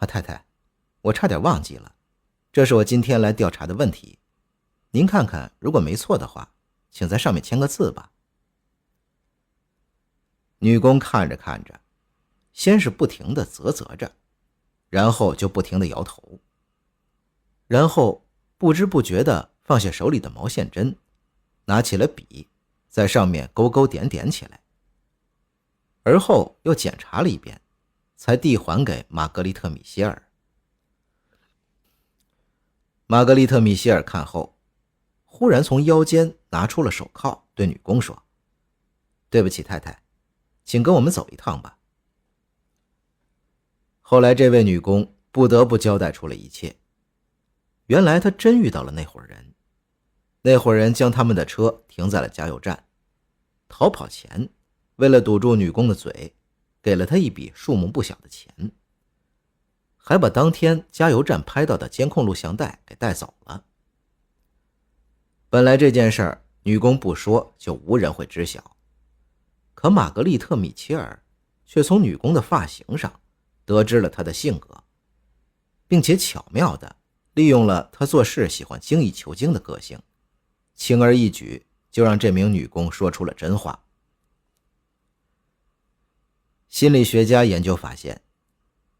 太太，我差点忘记了，这是我今天来调查的问题，您看看，如果没错的话，请在上面签个字吧。”女工看着看着，先是不停地啧啧着，然后就不停地摇头，然后不知不觉地放下手里的毛线针，拿起了笔，在上面勾勾点点起来，而后又检查了一遍，才递还给玛格丽特·米歇尔。玛格丽特·米歇尔看后，忽然从腰间拿出了手铐，对女工说：“对不起，太太，请跟我们走一趟吧。”后来这位女工不得不交代出了一切。原来她真遇到了那伙人，那伙人将他们的车停在了加油站，逃跑前为了堵住女工的嘴，给了她一笔数目不小的钱，还把当天加油站拍到的监控录像带给带走了。本来这件事儿女工不说就无人会知晓，可玛格丽特·米切尔却从女工的发型上得知了她的性格，并且巧妙地利用了她做事喜欢精益求精的个性，轻而易举就让这名女工说出了真话。心理学家研究发现，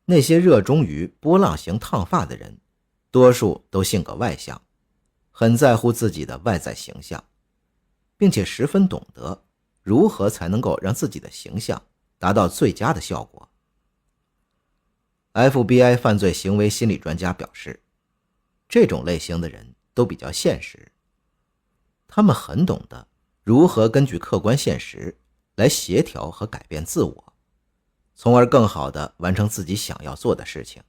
那些热衷于波浪形烫发的人，多数都性格外向，很在乎自己的外在形象，并且十分懂得如何才能够让自己的形象达到最佳的效果。FBI 犯罪行为心理专家表示，这种类型的人都比较现实，他们很懂得如何根据客观现实来协调和改变自我，从而更好地完成自己想要做的事情。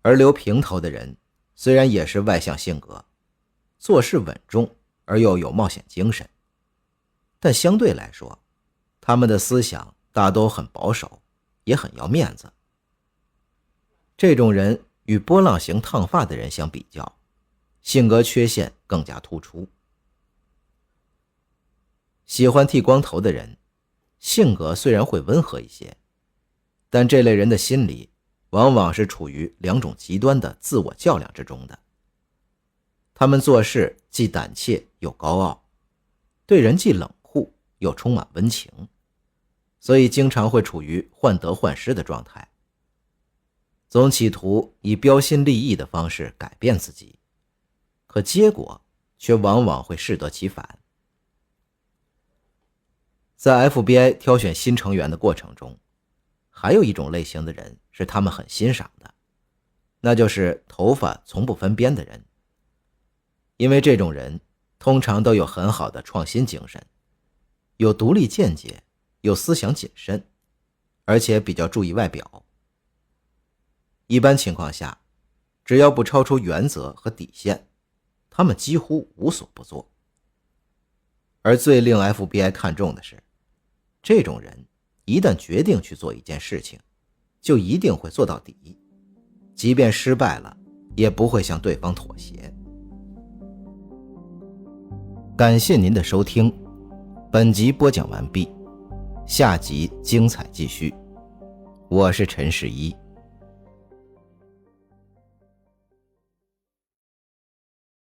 而留平头的人虽然也是外向性格，做事稳重而又有冒险精神，但相对来说，他们的思想大都很保守，也很要面子。这种人与波浪形烫发的人相比较，性格缺陷更加突出。喜欢剃光头的人，性格虽然会温和一些，但这类人的心理往往是处于两种极端的自我较量之中的。他们做事既胆怯又高傲，对人既冷酷又充满温情，所以经常会处于患得患失的状态，总企图以标新立异的方式改变自己，可结果却往往会适得其反。在 FBI 挑选新成员的过程中，还有一种类型的人是他们很欣赏的，那就是头发从不分边的人。因为这种人通常都有很好的创新精神，有独立见解，有思想谨慎，而且比较注意外表。一般情况下，只要不超出原则和底线，他们几乎无所不做。而最令 FBI 看重的是，这种人一旦决定去做一件事情，就一定会做到底，即便失败了，也不会向对方妥协。感谢您的收听，本集播讲完毕，下集精彩继续。我是陈世一。